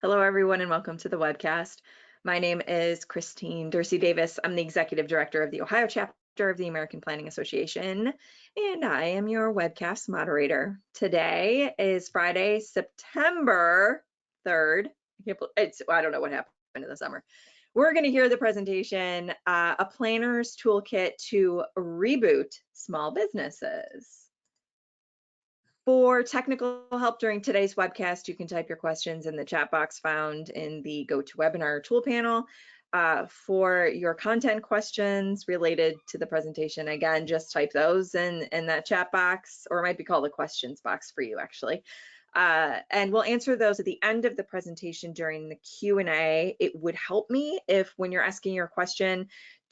Hello, everyone, and welcome to the webcast. My name is Christine Dorsey Davis. I'm the Executive Director of the Ohio Chapter of the American Planning Association, and I am your webcast moderator. Today is Friday, September 3rd. I don't know what happened in the summer. We're going to hear the presentation, A Planner's Toolkit to Reboot Small Businesses. For technical help during today's webcast, you can type your questions in the chat box found in the GoToWebinar tool panel. For your content questions related to the presentation, again, just type those in that chat box, or it might be called a questions box for you, actually. And we'll answer those at the end of the presentation during the Q&A. It would help me if, when you're asking your question,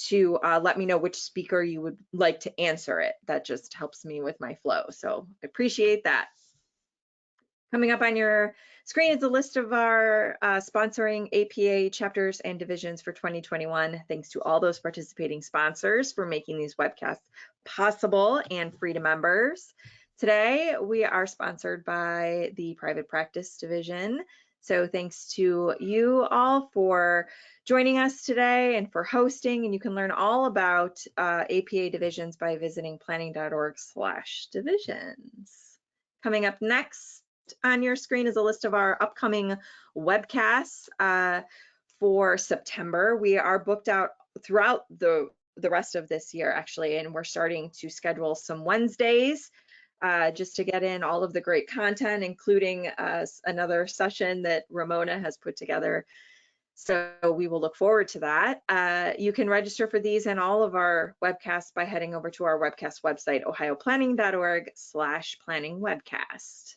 to let me know which speaker you would like to answer it. That just helps me with my flow, so I appreciate that. Coming up on your screen is a list of our sponsoring APA chapters and divisions for 2021. Thanks to all those participating sponsors for making these webcasts possible and free to members. Today, we are sponsored by the Private Practice Division. So thanks to you all for joining us today and for hosting. And you can learn all about APA divisions by visiting planning.org/divisions. Coming up next on your screen is a list of our upcoming webcasts for September. We are booked out throughout the rest of this year, actually, and we're starting to schedule some Wednesdays just to get in all of the great content, including another session that Ramona has put together. So we will look forward to that. You can register for these and all of our webcasts by heading over to our webcast website, ohioplanning.org/planningwebcast.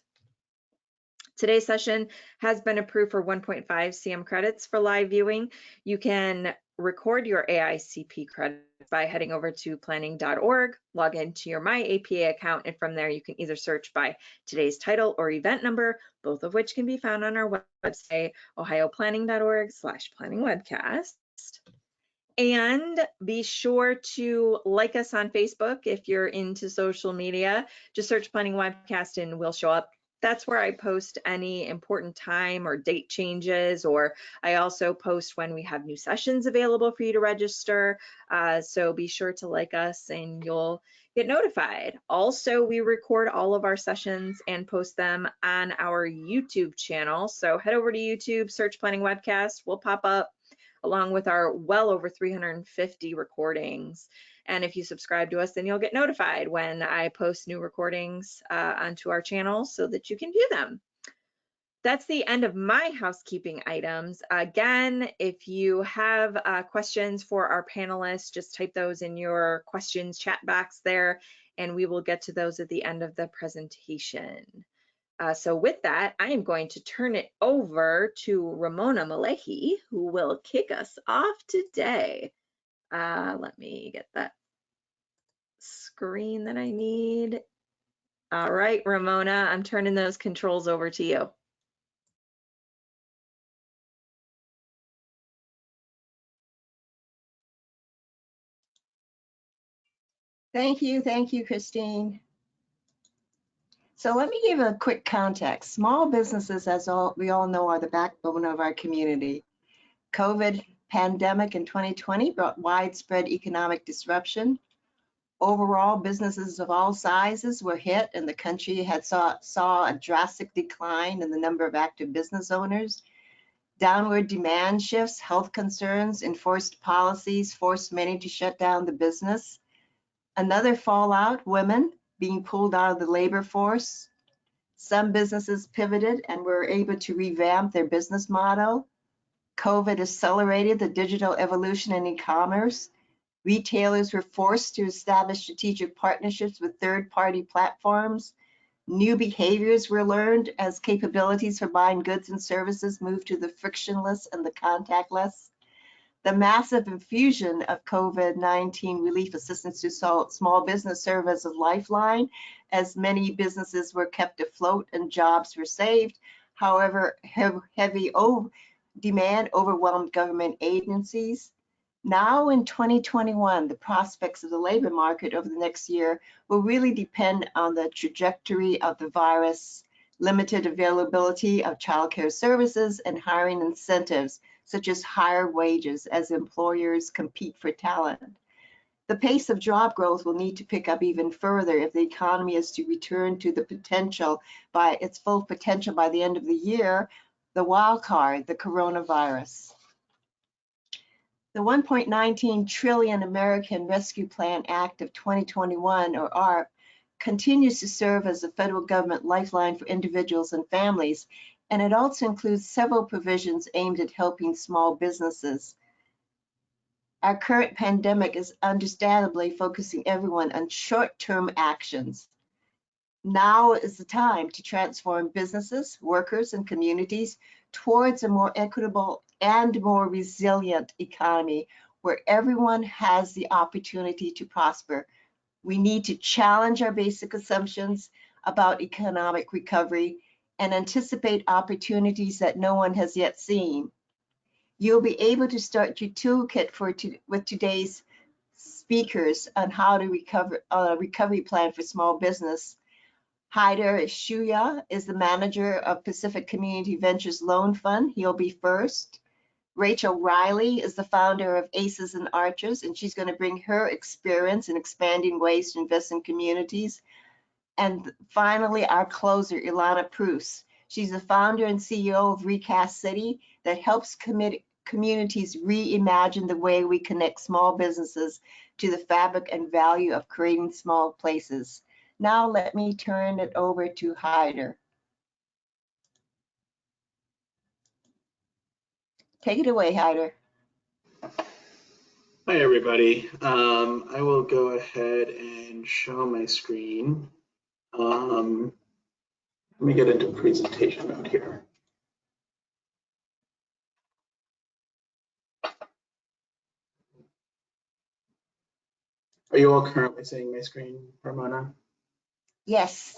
Today's session has been approved for 1.5 CM credits for live viewing. You can record your AICP credits by heading over to planning.org, log into your My APA account, and from there you can either search by today's title or event number, both of which can be found on our website, ohioplanning.org/planningwebcast. And be sure to like us on Facebook if you're into social media. Just search Planning Webcast and we'll show up. That's where I post any important time or date changes, or I also post when we have new sessions available for you to register. So be sure to like us and you'll get notified. Also, we record all of our sessions and post them on our YouTube channel. So head over to YouTube, search Planning Webcast, we'll pop up along with our well over 350 recordings. And if you subscribe to us, then you'll get notified when I post new recordings onto our channel so that you can view them. That's the end of my housekeeping items. Again, if you have questions for our panelists, just type those in your questions chat box there, and we will get to those at the end of the presentation. So with that, I am going to turn it over to Ramona Malehi, who will kick us off today. Let me get that screen that I need. All right, Ramona, I'm turning those controls over to you. Thank you, Christine. So let me give a quick context. Small businesses, as we all know, are the backbone of our community. COVID pandemic in 2020 brought widespread economic disruption. Overall, businesses of all sizes were hit, and the country had saw a drastic decline in the number of active business owners. Downward demand shifts, health concerns, enforced policies forced many to shut down the business. Another fallout, women being pulled out of the labor force. Some businesses pivoted and were able to revamp their business model. COVID accelerated the digital evolution in e-commerce. Retailers were forced to establish strategic partnerships with third-party platforms. New behaviors were learned as capabilities for buying goods and services moved to the frictionless and the contactless. The massive infusion of COVID-19 relief assistance to small business served as a lifeline, as many businesses were kept afloat and jobs were saved. However, heavy demand overwhelmed government agencies. Now in 2021, the prospects of the labor market over the next year will really depend on the trajectory of the virus, limited availability of childcare services, and hiring incentives, such as higher wages as employers compete for talent. The pace of job growth will need to pick up even further if the economy is to return to its full potential by the end of the year. The wild card, the coronavirus. The 1.19 trillion American Rescue Plan Act of 2021, or ARP, continues to serve as a federal government lifeline for individuals and families, and it also includes several provisions aimed at helping small businesses. Our current pandemic is understandably focusing everyone on short-term actions. Now is the time to transform businesses, workers, and communities towards a more equitable and more resilient economy where everyone has the opportunity to prosper. We need to challenge our basic assumptions about economic recovery and anticipate opportunities that no one has yet seen. You'll be able to start your toolkit with today's speakers on how to recovery plan for small business. Haider Shuya is the manager of Pacific Community Ventures Loan Fund. He'll be first. Rachel Riley is the founder of Aces and Archers, and she's going to bring her experience in expanding ways to invest in communities. And finally, our closer, Ilana Proust. She's the founder and CEO of Recast City that helps communities reimagine the way we connect small businesses to the fabric and value of creating small places. Now let me turn it over to Haider. Take it away, Haider. Hi, everybody. I will go ahead and show my screen. Let me get into presentation mode here. Are you all currently seeing my screen, Ramona? Yes.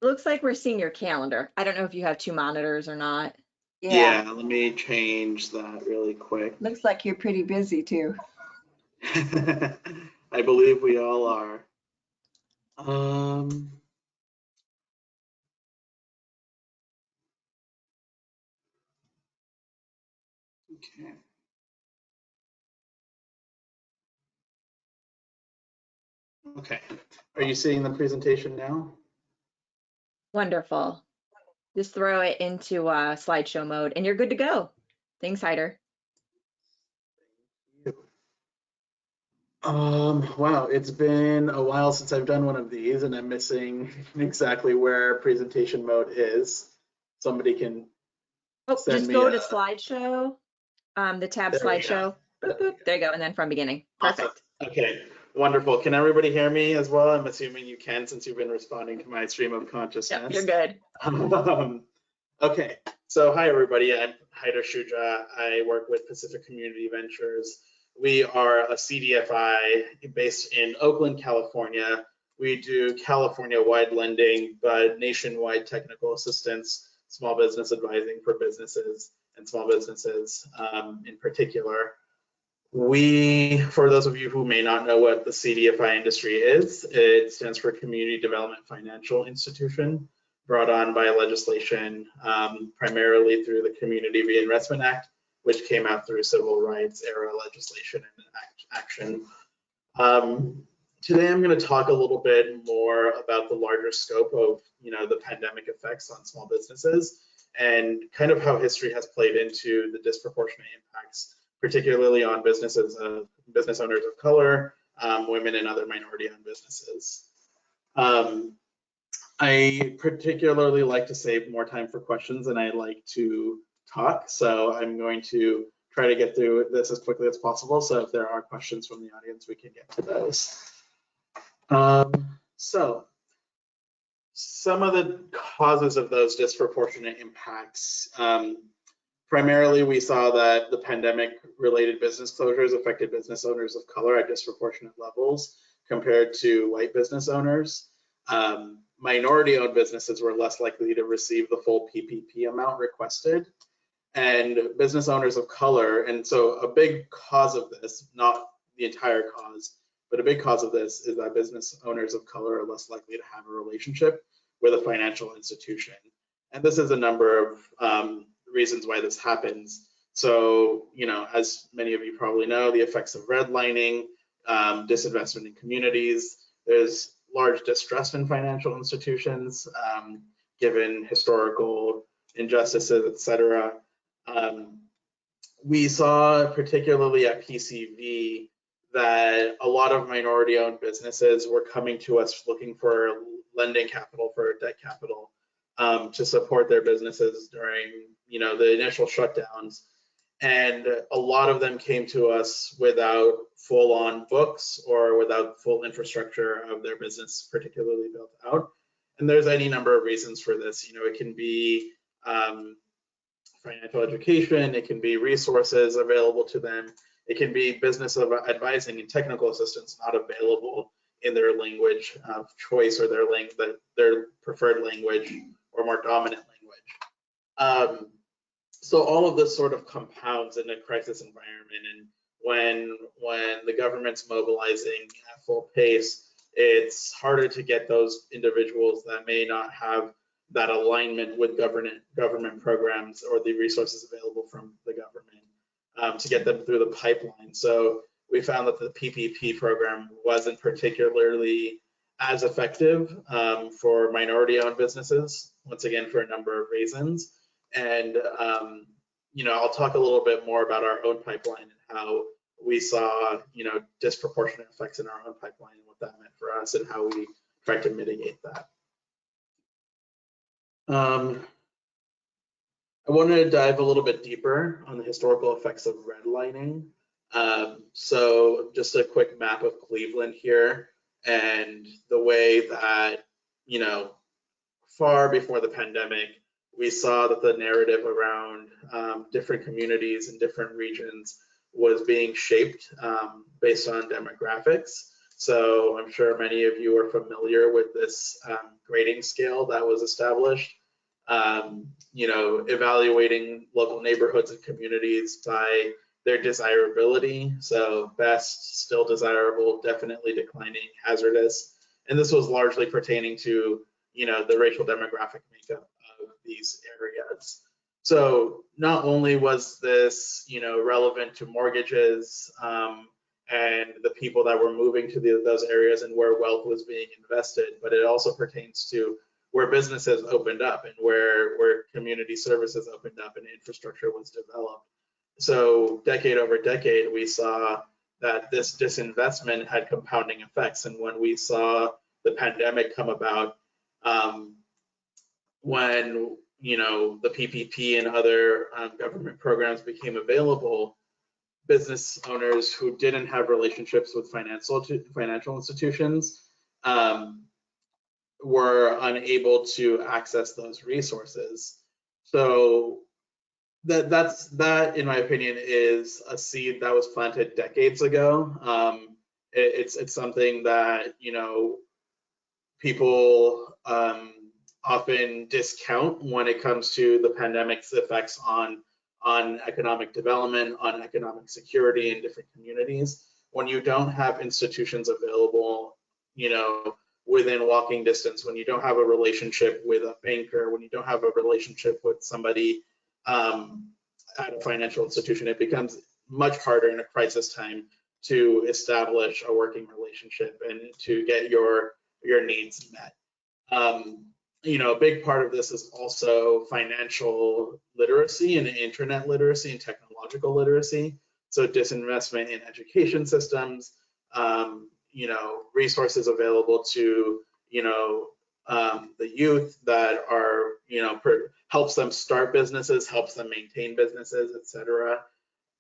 Looks like we're seeing your calendar. I don't know if you have two monitors or not. Yeah, let me change that really quick. Looks like you're pretty busy too. I believe we all are. Okay. Okay. Are you seeing the presentation now? Wonderful. Just throw it into slideshow mode and you're good to go. Thanks, Haider. Wow, it's been a while since I've done one of these and I'm missing exactly where presentation mode is. Somebody can just go to slideshow, the tab slideshow. Boop, boop. There you go, and then from beginning. Perfect. Awesome. Okay, wonderful. Can everybody hear me as well? I'm assuming you can since you've been responding to my stream of consciousness. Yep, you're good. Okay, so hi everybody, I'm Haider Shuja. I work with Pacific Community Ventures. We are a CDFI based in Oakland, California. We do California-wide lending, but nationwide technical assistance, small business advising for businesses and small businesses in particular. For those of you who may not know what the CDFI industry is, it stands for Community Development Financial Institution, brought on by legislation primarily through the Community Reinvestment Act, which came out through civil rights era legislation and action. Today I'm going to talk a little bit more about the larger scope of the pandemic effects on small businesses and kind of how history has played into the disproportionate impacts, particularly on businesses, business owners of color, women, and other minority-owned businesses. I particularly like to save more time for questions than I like to talk, so I'm going to try to get through this as quickly as possible. So if there are questions from the audience, we can get to those. So some of the causes of those disproportionate impacts, primarily we saw that the pandemic-related business closures affected business owners of color at disproportionate levels compared to white business owners. Minority-owned businesses were less likely to receive the full PPP amount requested, and business owners of color, and so a big cause of this, not the entire cause, but a big cause of this is that business owners of color are less likely to have a relationship with a financial institution. And this is a number of reasons why this happens. So, as many of you probably know, the effects of redlining, disinvestment in communities, there's large distrust in financial institutions, given historical injustices, et cetera. We saw, particularly at PCV, that a lot of minority-owned businesses were coming to us looking for lending capital, for debt capital, to support their businesses during, the initial shutdowns. And a lot of them came to us without full-on books or without full infrastructure of their business particularly built out. And there's any number of reasons for this. It can be financial education, it can be resources available to them, it can be business advising and technical assistance not available in their language of choice or their preferred language or more dominant language. So all of this sort of compounds in a crisis environment, and when the government's mobilizing at full pace, it's harder to get those individuals that may not have that alignment with government programs or the resources available from the government to get them through the pipeline. So we found that the PPP program wasn't particularly as effective for minority-owned businesses, once again, for a number of reasons. And, I'll talk a little bit more about our own pipeline and how we saw, disproportionate effects in our own pipeline and what that meant for us and how we tried to mitigate that. I wanted to dive a little bit deeper on the historical effects of redlining. So just a quick map of Cleveland here, and the way that, far before the pandemic, we saw that the narrative around different communities and different regions was being shaped based on demographics. So I'm sure many of you are familiar with this grading scale that was established, evaluating local neighborhoods and communities by their desirability. So best, still desirable, definitely declining, hazardous. And this was largely pertaining to, the racial demographic makeup of these areas. So not only was this, relevant to mortgages and the people that were moving to those areas and where wealth was being invested, but it also pertains to where businesses opened up and where community services opened up and infrastructure was developed. So decade over decade, we saw that this disinvestment had compounding effects. And when we saw the pandemic come about, when the PPP and other government programs became available, business owners who didn't have relationships with financial institutions were unable to access those resources. So that, in my opinion, is a seed that was planted decades ago. It's something that people often discount when it comes to the pandemic's effects on economic development, on economic security in different communities. When you don't have institutions available, within walking distance, when you don't have a relationship with a banker, when you don't have a relationship with somebody at a financial institution, it becomes much harder in a crisis time to establish a working relationship and to get your needs met. A big part of this is also financial literacy and internet literacy and technological literacy. So disinvestment in education systems, resources available to, the youth that are, helps them start businesses, helps them maintain businesses, et cetera.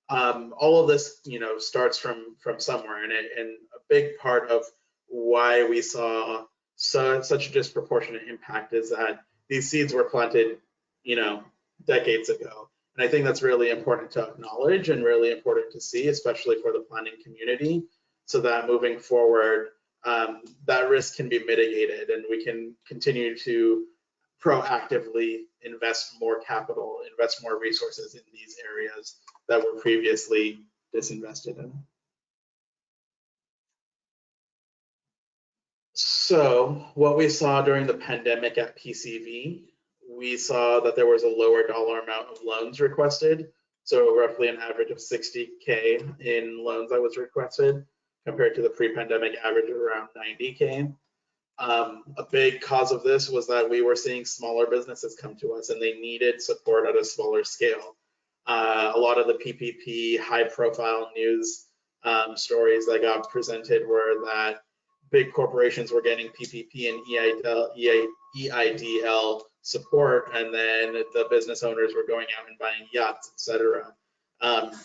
All of this, starts from somewhere, and a big part of why we saw such a disproportionate impact is that these seeds were planted, decades ago. And I think that's really important to acknowledge and really important to see, especially for the planning community, so that moving forward, that risk can be mitigated and we can continue to proactively invest more capital, invest more resources in these areas that were previously disinvested in. So what we saw during the pandemic at PCV, we saw that there was a lower dollar amount of loans requested. So roughly an average of 60K in loans that was requested compared to the pre-pandemic average of around 90K. A big cause of this was that we were seeing smaller businesses come to us and they needed support at a smaller scale. A lot of the PPP high profile news stories that got presented were that big corporations were getting PPP and EIDL support, and then the business owners were going out and buying yachts, etc.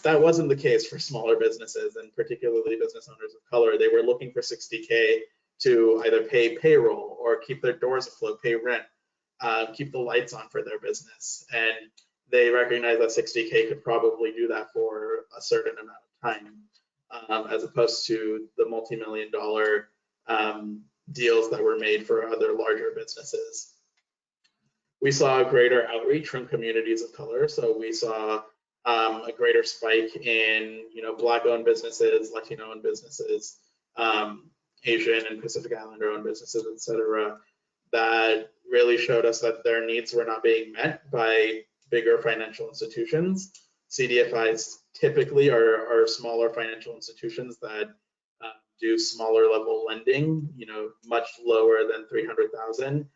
That wasn't the case for smaller businesses, and particularly business owners of color. They were looking for 60K to either pay payroll or keep their doors afloat, pay rent, keep the lights on for their business. And they recognized that 60K could probably do that for a certain amount of time, as opposed to the multi-million-dollar deals that were made for other larger businesses. We saw a greater outreach from communities of color. So we saw a greater spike in, Black-owned businesses, Latino-owned businesses, Asian and Pacific Islander-owned businesses, etc. That really showed us that their needs were not being met by bigger financial institutions. CDFIs typically are smaller financial institutions that do smaller level lending, much lower than 300,000.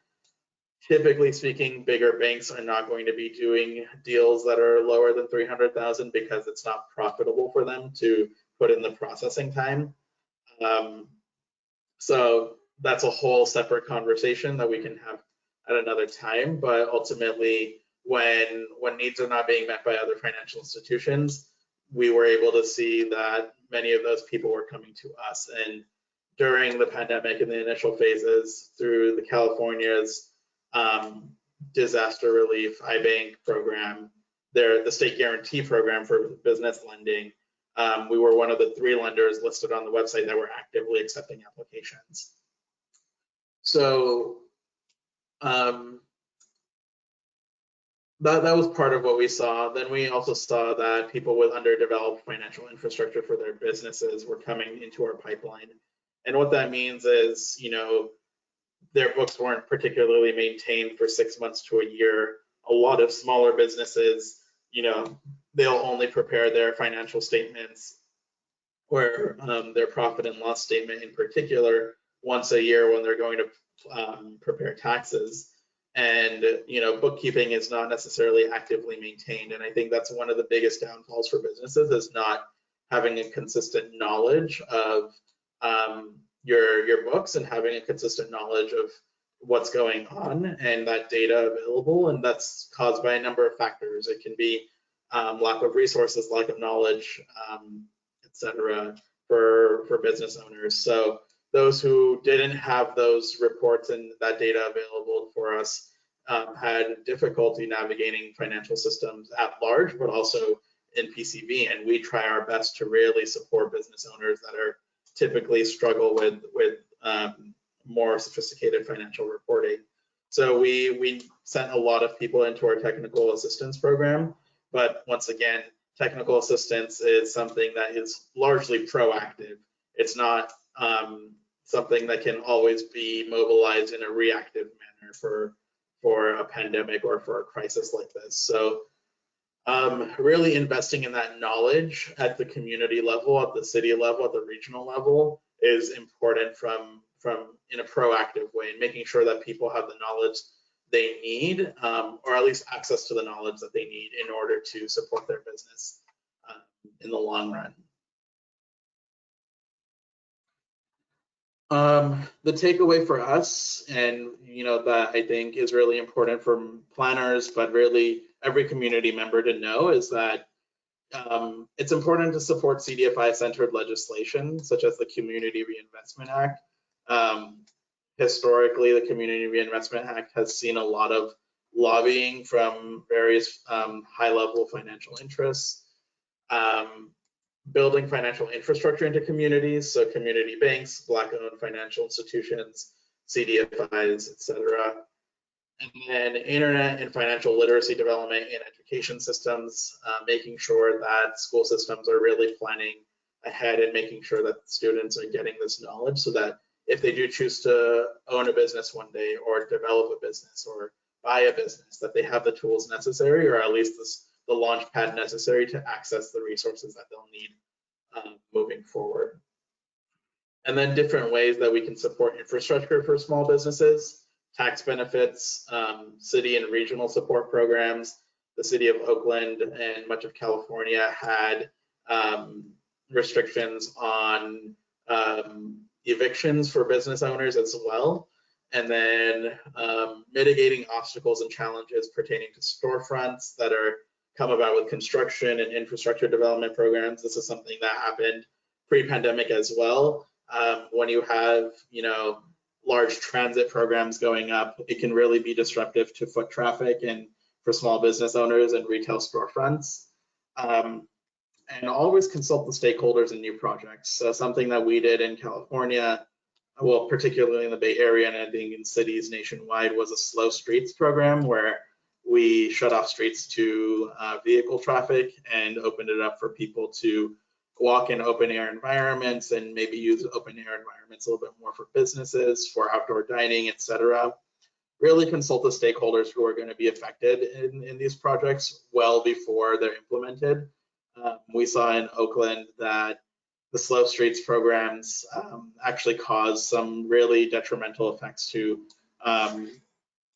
Typically speaking, bigger banks are not going to be doing deals that are lower than 300,000 because it's not profitable for them to put in the processing time. So that's a whole separate conversation that we can have at another time. But ultimately, when needs are not being met by other financial institutions, we were able to see that many of those people were coming to us. And during the pandemic in the initial phases, through the California's disaster relief iBank program, the state guarantee program for business lending, we were one of the 3 lenders listed on the website that were actively accepting applications. So that was part of what we saw. Then we also saw that people with underdeveloped financial infrastructure for their businesses were coming into our pipeline. And what that means is, their books weren't particularly maintained for 6 months to a year. A lot of smaller businesses, they'll only prepare their financial statements or their profit and loss statement in particular once a year when they're going to prepare taxes. And bookkeeping is not necessarily actively maintained. And I think that's one of the biggest downfalls for businesses, is not having a consistent knowledge of your books and having a consistent knowledge of what's going on and that data available. And that's caused by a number of factors. It can be lack of resources, lack of knowledge, etc. for business owners. So those who didn't have those reports and that data available for us had difficulty navigating financial systems at large, but also in PCV. And we try our best to really support business owners that are typically struggle with more sophisticated financial reporting. So we sent a lot of people into our technical assistance program, but once again, technical assistance is something that is largely proactive. It's not something that can always be mobilized in a reactive manner for a pandemic or for a crisis like this. So really investing in that knowledge at the community level, at the city level, at the regional level is important from in a proactive way, and making sure that people have the knowledge they need, or at least access to the knowledge that they need in order to support their business in the long run. The takeaway for us, and that I think is really important for planners, but really every community member to know, is that it's important to support CDFI-centered legislation, such as the Community Reinvestment Act. Historically, the Community Reinvestment Act has seen a lot of lobbying from various high-level financial interests. Building financial infrastructure into communities, so community banks, Black-owned financial institutions, CDFIs, etc. And then internet and financial literacy development in education systems, making sure that school systems are really planning ahead and making sure that students are getting this knowledge so that if they do choose to own a business one day or develop a business or buy a business, that they have the tools necessary, or at least the launch pad necessary to access the resources that they'll need moving forward. And then different ways that we can support infrastructure for small businesses, tax benefits, city and regional support programs. The city of Oakland and much of California had restrictions on evictions for business owners as well. And then mitigating obstacles and challenges pertaining to storefronts that are come about with construction and infrastructure development programs. This is something that happened pre-pandemic as well. When you have, large transit programs going up, it can really be disruptive to foot traffic and for small business owners and retail storefronts. And always consult the stakeholders in new projects. So something that we did in California, well, particularly in the Bay Area and I think in cities nationwide, was a slow streets program where we shut off streets to vehicle traffic and opened it up for people to walk in open air environments and maybe use open air environments a little bit more for businesses, for outdoor dining, etc. Really consult the stakeholders who are going to be affected in these projects well before they're implemented. We saw in Oakland that the slow streets programs actually caused some really detrimental effects to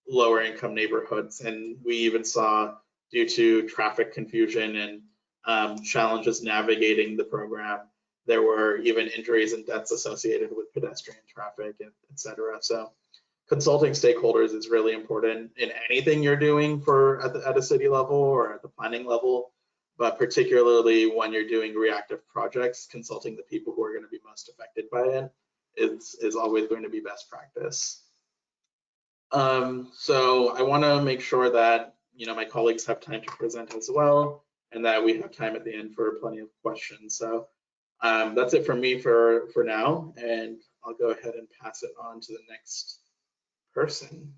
lower income neighborhoods. And we even saw, due to traffic confusion and challenges navigating the program, there were even injuries and deaths associated with pedestrian traffic, et cetera. So consulting stakeholders is really important in anything you're doing at a city level or at the planning level, but particularly when you're doing reactive projects, consulting the people who are going to be most affected by it is always going to be best practice. So I want to make sure that my colleagues have time to present as well, and that we have time at the end for plenty of questions. So that's it from me for now, and I'll go ahead and pass it on to the next person.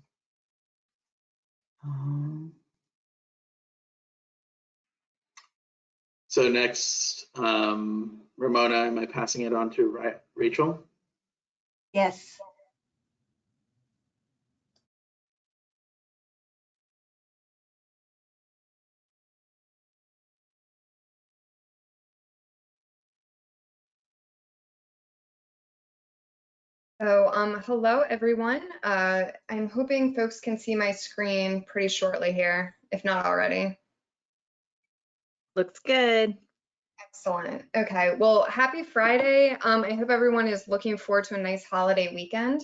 So next, Ramona, am I passing it on to Rachel? Yes. So, hello everyone. I'm hoping folks can see my screen pretty shortly here, if not already. Looks good. Excellent. Okay, well, happy Friday. I hope everyone is looking forward to a nice holiday weekend.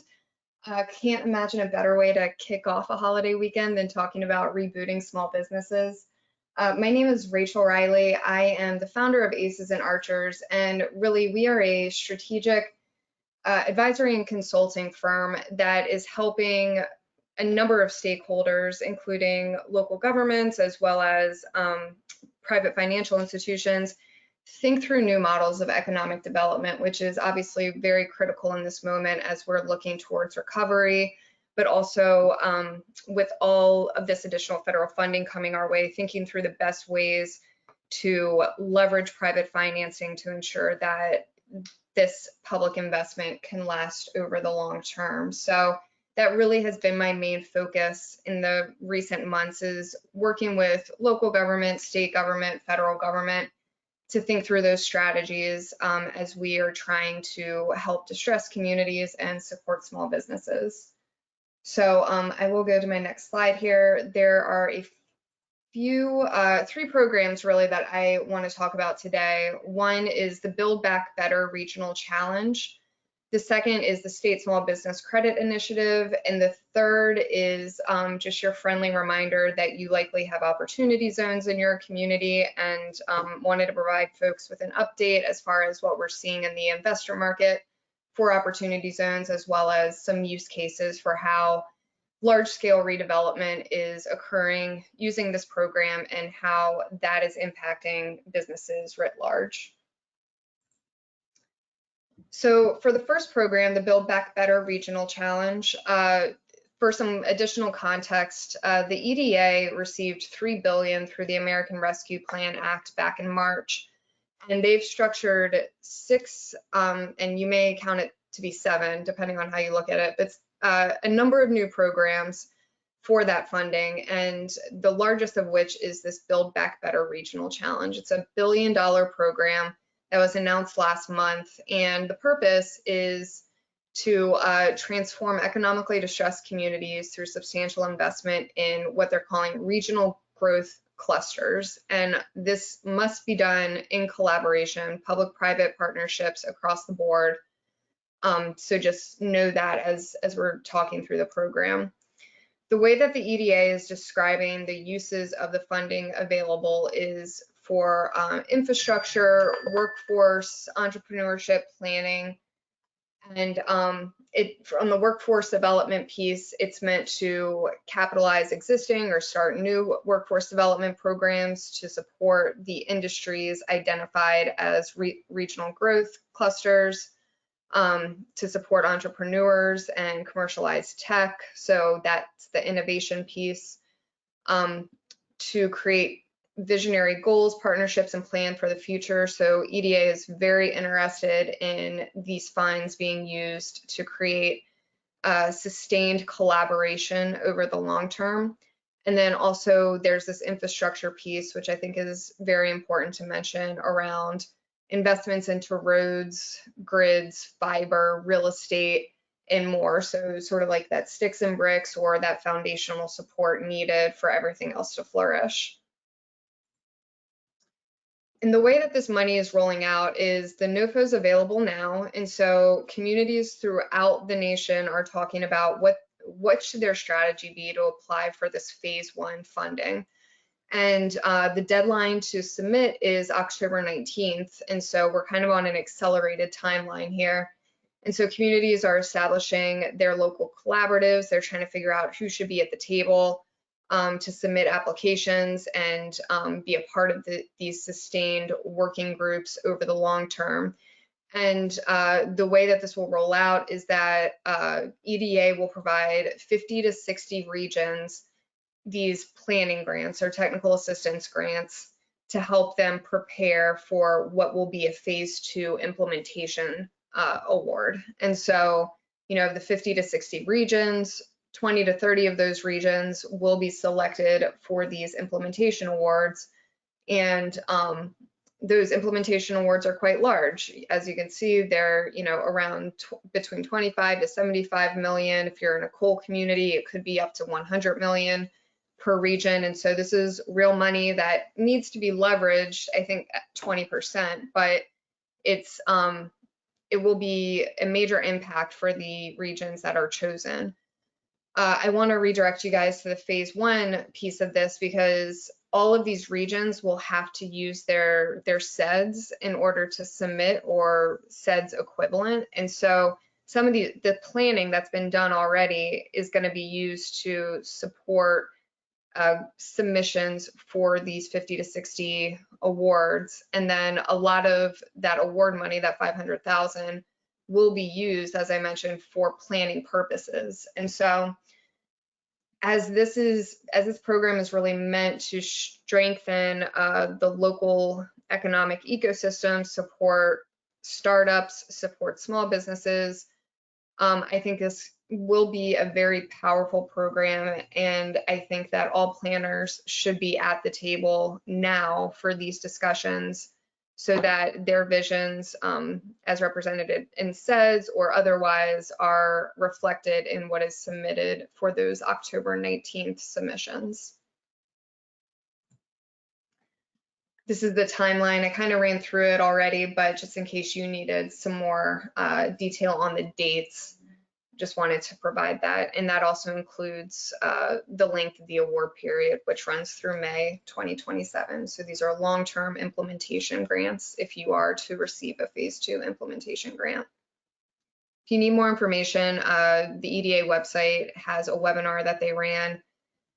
Can't imagine a better way to kick off a holiday weekend than talking about rebooting small businesses. My name is Rachel Riley. I am the founder of Aces and Archers, and really we are a strategic advisory and consulting firm that is helping a number of stakeholders, including local governments as well as private financial institutions, think through new models of economic development, which is obviously very critical in this moment as we're looking towards recovery, but also with all of this additional federal funding coming our way, thinking through the best ways to leverage private financing to ensure that this public investment can last over the long term. So that really has been my main focus in the recent months, is working with local government, state government, federal government to think through those strategies as we are trying to help distressed communities and support small businesses. So I will go to my next slide here. There are a few, three programs really that I want to talk about today. One is the Buildback Better Regional Challenge. The second is the State Small Business Credit Initiative. And the third is just your friendly reminder that you likely have opportunity zones in your community, and wanted to provide folks with an update as far as what we're seeing in the investor market for opportunity zones, as well as some use cases for how large-scale redevelopment is occurring using this program and how that is impacting businesses writ large. So for the first program, the Build Back Better Regional Challenge, for some additional context, the EDA received $3 billion through the American Rescue Plan Act back in March, and they've structured 6, and you may count it to be 7, depending on how you look at it. But a number of new programs for that funding, and the largest of which is this Build Back Better Regional Challenge. It's a $1 billion program that was announced last month, and the purpose is to transform economically distressed communities through substantial investment in what they're calling regional growth clusters. And this must be done in collaboration, public-private partnerships across the board. So just know that as we're talking through the program. The way that the EDA is describing the uses of the funding available is for infrastructure, workforce, entrepreneurship, planning, and on the workforce development piece, it's meant to capitalize existing or start new workforce development programs to support the industries identified as regional growth clusters, to support entrepreneurs and commercialize tech. So that's the innovation piece, to create visionary goals, partnerships, and plan for the future. So EDA is very interested in these funds being used to create sustained collaboration over the long term. And then also there's this infrastructure piece, which I think is very important to mention, around investments into roads, grids, fiber, real estate, and more. So sort of like that sticks and bricks, or that foundational support needed for everything else to flourish. And the way that this money is rolling out is the NOFO is available now. And so communities throughout the nation are talking about what should their strategy be to apply for this phase 1 funding. And the deadline to submit is October 19th. And so we're kind of on an accelerated timeline here. And so communities are establishing their local collaboratives. They're trying to figure out who should be at the table to submit applications and be a part of these sustained working groups over the long term. And the way that this will roll out is that EDA will provide 50 to 60 regions these planning grants or technical assistance grants to help them prepare for what will be a phase 2 implementation award. And so, you know, the 50 to 60 regions, 20 to 30 of those regions will be selected for these implementation awards. And those implementation awards are quite large. As you can see, they're, you know, around between 25 to 75 million. If you're in a coal community, it could be up to 100 million per region. And so this is real money that needs to be leveraged, I think, at 20%, but it's it will be a major impact for the regions that are chosen. I want to redirect you guys to the phase 1 piece of this, because all of these regions will have to use their CEDS in order to submit, or CEDS equivalent. And so some of the planning that's been done already is going to be used to support submissions for these 50 to 60 awards. And then a lot of that award money, that 500,000, will be used, as I mentioned, for planning purposes. And so as this program is really meant to strengthen the local economic ecosystem, support startups, support small businesses, I think this will be a very powerful program, and I think that all planners should be at the table now for these discussions, so that their visions, as represented in CEDS or otherwise, are reflected in what is submitted for those October 19th submissions. This is the timeline. I kind of ran through it already, but just in case you needed some more detail on the dates, just wanted to provide that. And that also includes the length of the award period, which runs through May 2027. So these are long-term implementation grants if you are to receive a phase 2 implementation grant. If you need more information, the EDA website has a webinar that they ran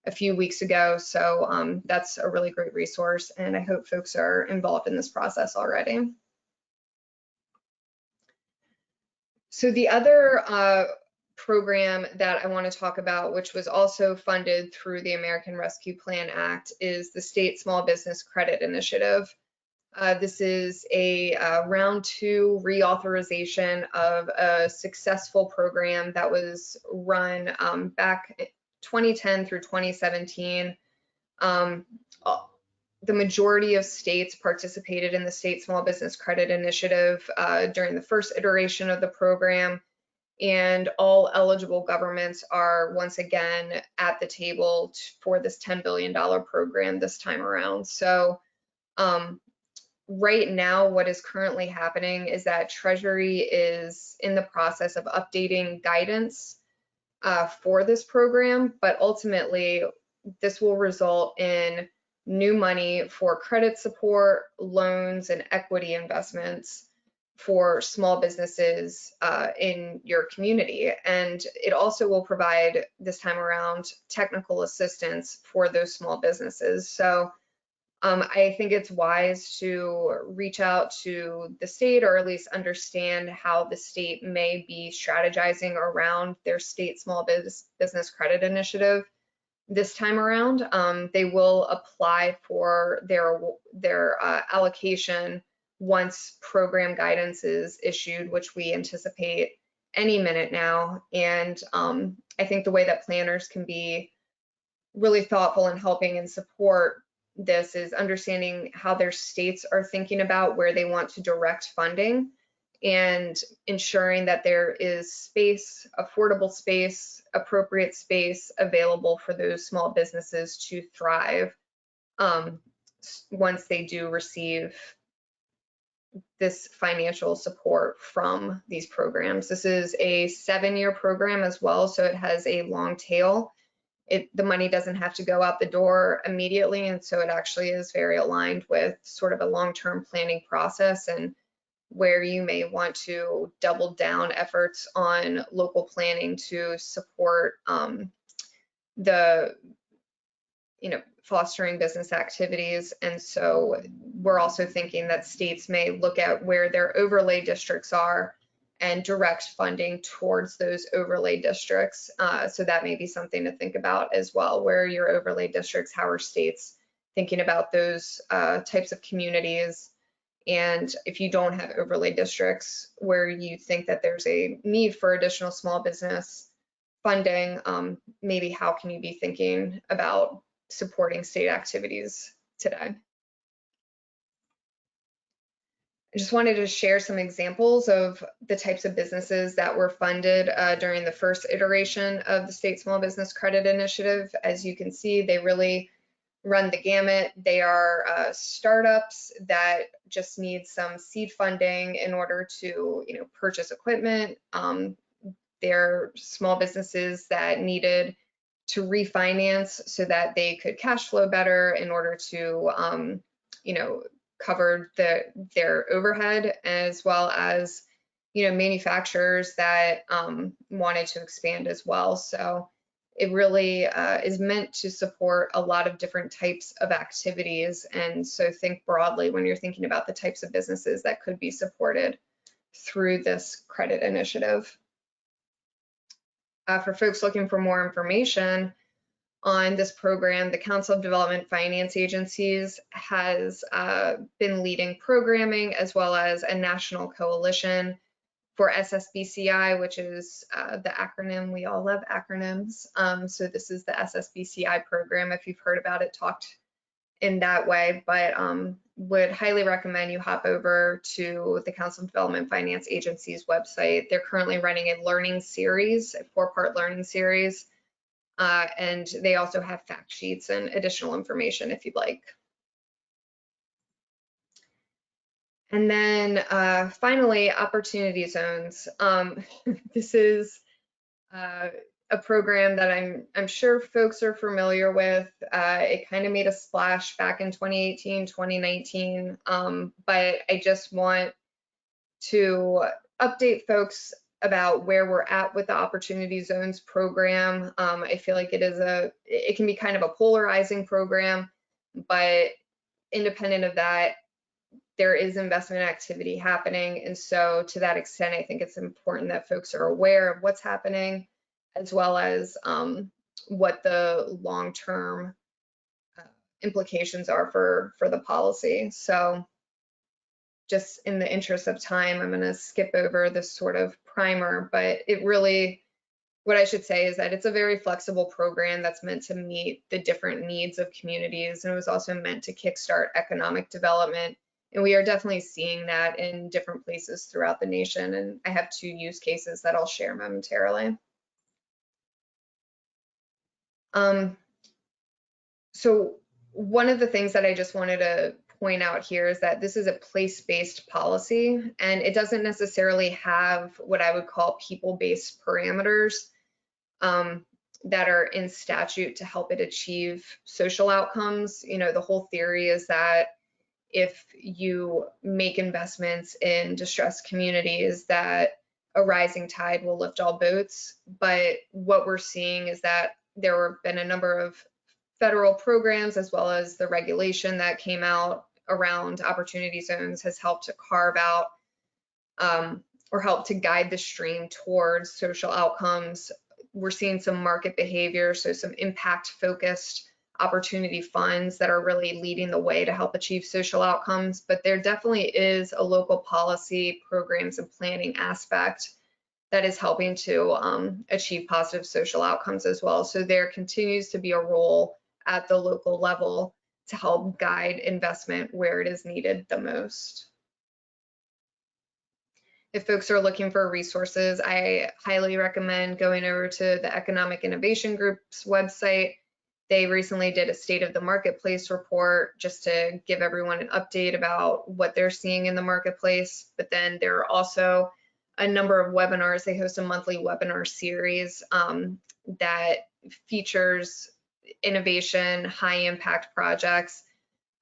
a few weeks ago. So that's a really great resource, and I hope folks are involved in this process already. So the other program that I want to talk about, which was also funded through the American Rescue Plan Act, is the State Small Business Credit Initiative. This is a round 2 reauthorization of a successful program that was run back 2010 through 2017. The majority of states participated in the State Small Business Credit Initiative during the first iteration of the program, and all eligible governments are once again at the table for this $10 billion program this time around. So right now, what is currently happening is that Treasury is in the process of updating guidance for this program, but ultimately this will result in new money for credit support, loans, and equity investments for small businesses in your community. And it also will provide this time around technical assistance for those small businesses. So I think it's wise to reach out to the state, or at least understand how the state may be strategizing around their state small business credit initiative this time around. They will apply for their allocation once program guidance is issued, which we anticipate any minute now. And I think the way that planners can be really thoughtful in helping and support this is understanding how their states are thinking about where they want to direct funding, and ensuring that there is space, affordable space, appropriate space available for those small businesses to thrive once they do receive this financial support from these programs. This is a 7-year program as well, so it has a long tail. The money doesn't have to go out the door immediately, and so it actually is very aligned with sort of a long-term planning process, and where you may want to double down efforts on local planning to support the fostering business activities. And so we're also thinking that states may look at where their overlay districts are and direct funding towards those overlay districts. So that may be something to think about as well. Where are your overlay districts? How are states thinking about those types of communities? And if you don't have overlay districts where you think that there's a need for additional small business funding, maybe how can you be thinking about supporting state activities today? I just wanted to share some examples of the types of businesses that were funded during the first iteration of the State Small Business Credit Initiative. As you can see, they really run the gamut. They are startups that just need some seed funding in order to purchase equipment. They're small businesses that needed to refinance so that they could cash flow better in order to cover their overhead, as well as manufacturers that wanted to expand as well. So it really is meant to support a lot of different types of activities. And so think broadly when you're thinking about the types of businesses that could be supported through this credit initiative. For folks looking for more information on this program, the Council of Development Finance Agencies has been leading programming, as well as a national coalition for SSBCI, which is the acronym. We all love acronyms. So this is the SSBCI program, if you've heard about it talked in that way, but would highly recommend you hop over to the Council of Development Finance Agency's website. They're currently running a learning series, a 4-part learning series, and they also have fact sheets and additional information if you'd like. And then finally, opportunity zones. This is a program that I'm sure folks are familiar with. It kind of made a splash back in 2018, 2019, but I just want to update folks about where we're at with the Opportunity Zones program. I feel like it can be kind of a polarizing program, but independent of that, there is investment activity happening. And so to that extent, I think it's important that folks are aware of what's happening, as well as what the long-term implications are for the policy. So just in the interest of time, I'm going to skip over this sort of primer, but it really, what I should say is that it's a very flexible program that's meant to meet the different needs of communities, and it was also meant to kickstart economic development. And we are definitely seeing that in different places throughout the nation. And I have 2 use cases that I'll share momentarily. So one of the things that I just wanted to point out here is that this is a place-based policy, and it doesn't necessarily have what I would call people-based parameters that are in statute to help it achieve social outcomes. You know, the whole theory is that if you make investments in distressed communities, that a rising tide will lift all boats. But what we're seeing is that there have been a number of federal programs, as well as the regulation that came out around opportunity zones, has helped to carve out or help to guide the stream towards social outcomes. We're seeing some market behavior, so some impact-focused opportunity funds that are really leading the way to help achieve social outcomes. But there definitely is a local policy, programs, and planning aspect that is helping to achieve positive social outcomes as well. So there continues to be a role at the local level to help guide investment where it is needed the most. If folks are looking for resources, I highly recommend going over to the Economic Innovation Group's website. They recently did a State of the Marketplace report just to give everyone an update about what they're seeing in the marketplace. But then there are also a number of webinars. They host a monthly webinar series that features innovation, high impact projects,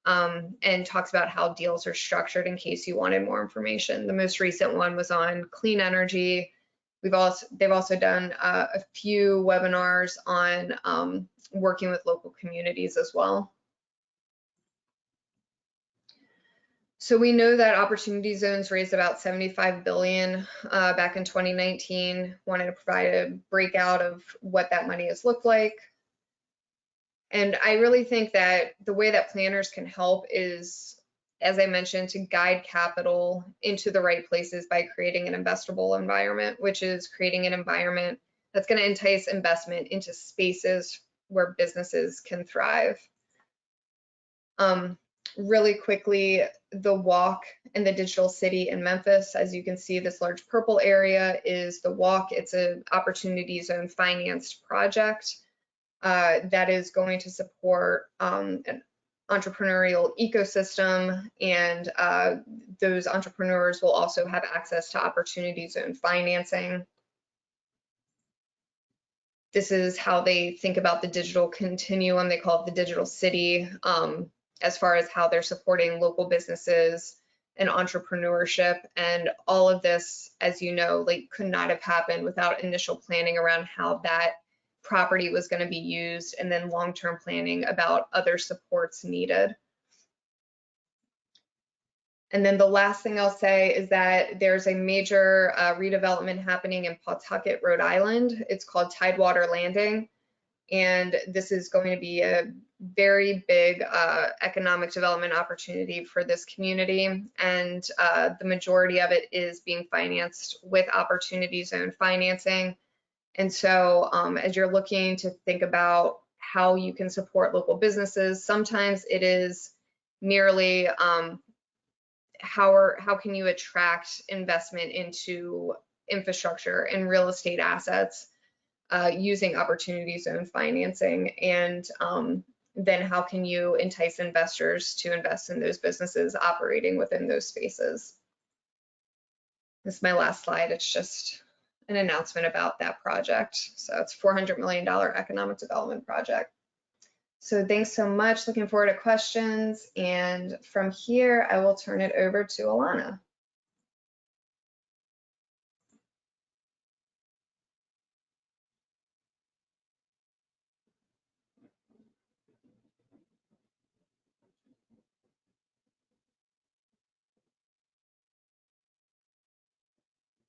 and talks about how deals are structured in case you wanted more information. The most recent one was on clean energy. They've also done a few webinars on working with local communities as well. So we know that opportunity zones raised about $75 billion back in 2019. Wanted to provide a breakout of what that money has looked like. And I really think that the way that planners can help is, as I mentioned, to guide capital into the right places by creating an investable environment, which is creating an environment that's going to entice investment into spaces where businesses can thrive. Really quickly, the walk and the digital city in Memphis, as you can see, this large purple area is the walk. It's an opportunity zone financed project that is going to support an entrepreneurial ecosystem, and those entrepreneurs will also have access to opportunity zone financing. This is how they think about the digital continuum. They call it the digital city, as far as how they're supporting local businesses and entrepreneurship. And all of this, as you know, like could not have happened without initial planning around how that property was going to be used, and then long-term planning about other supports needed. And then the last thing I'll say is that there's a major redevelopment happening in Pawtucket, Rhode Island. It's called Tidewater Landing. And this is going to be a very big economic development opportunity for this community. And the majority of it is being financed with opportunity zone financing. And so as you're looking to think about how you can support local businesses, sometimes it is merely how can you attract investment into infrastructure and real estate assets using opportunity zone financing, and then how can you entice investors to invest in those businesses operating within those spaces. This is my last slide. It's just an announcement about that project. So it's a $400 million economic development project. So thanks so much. Looking forward to questions. And from here, I will turn it over to Alana.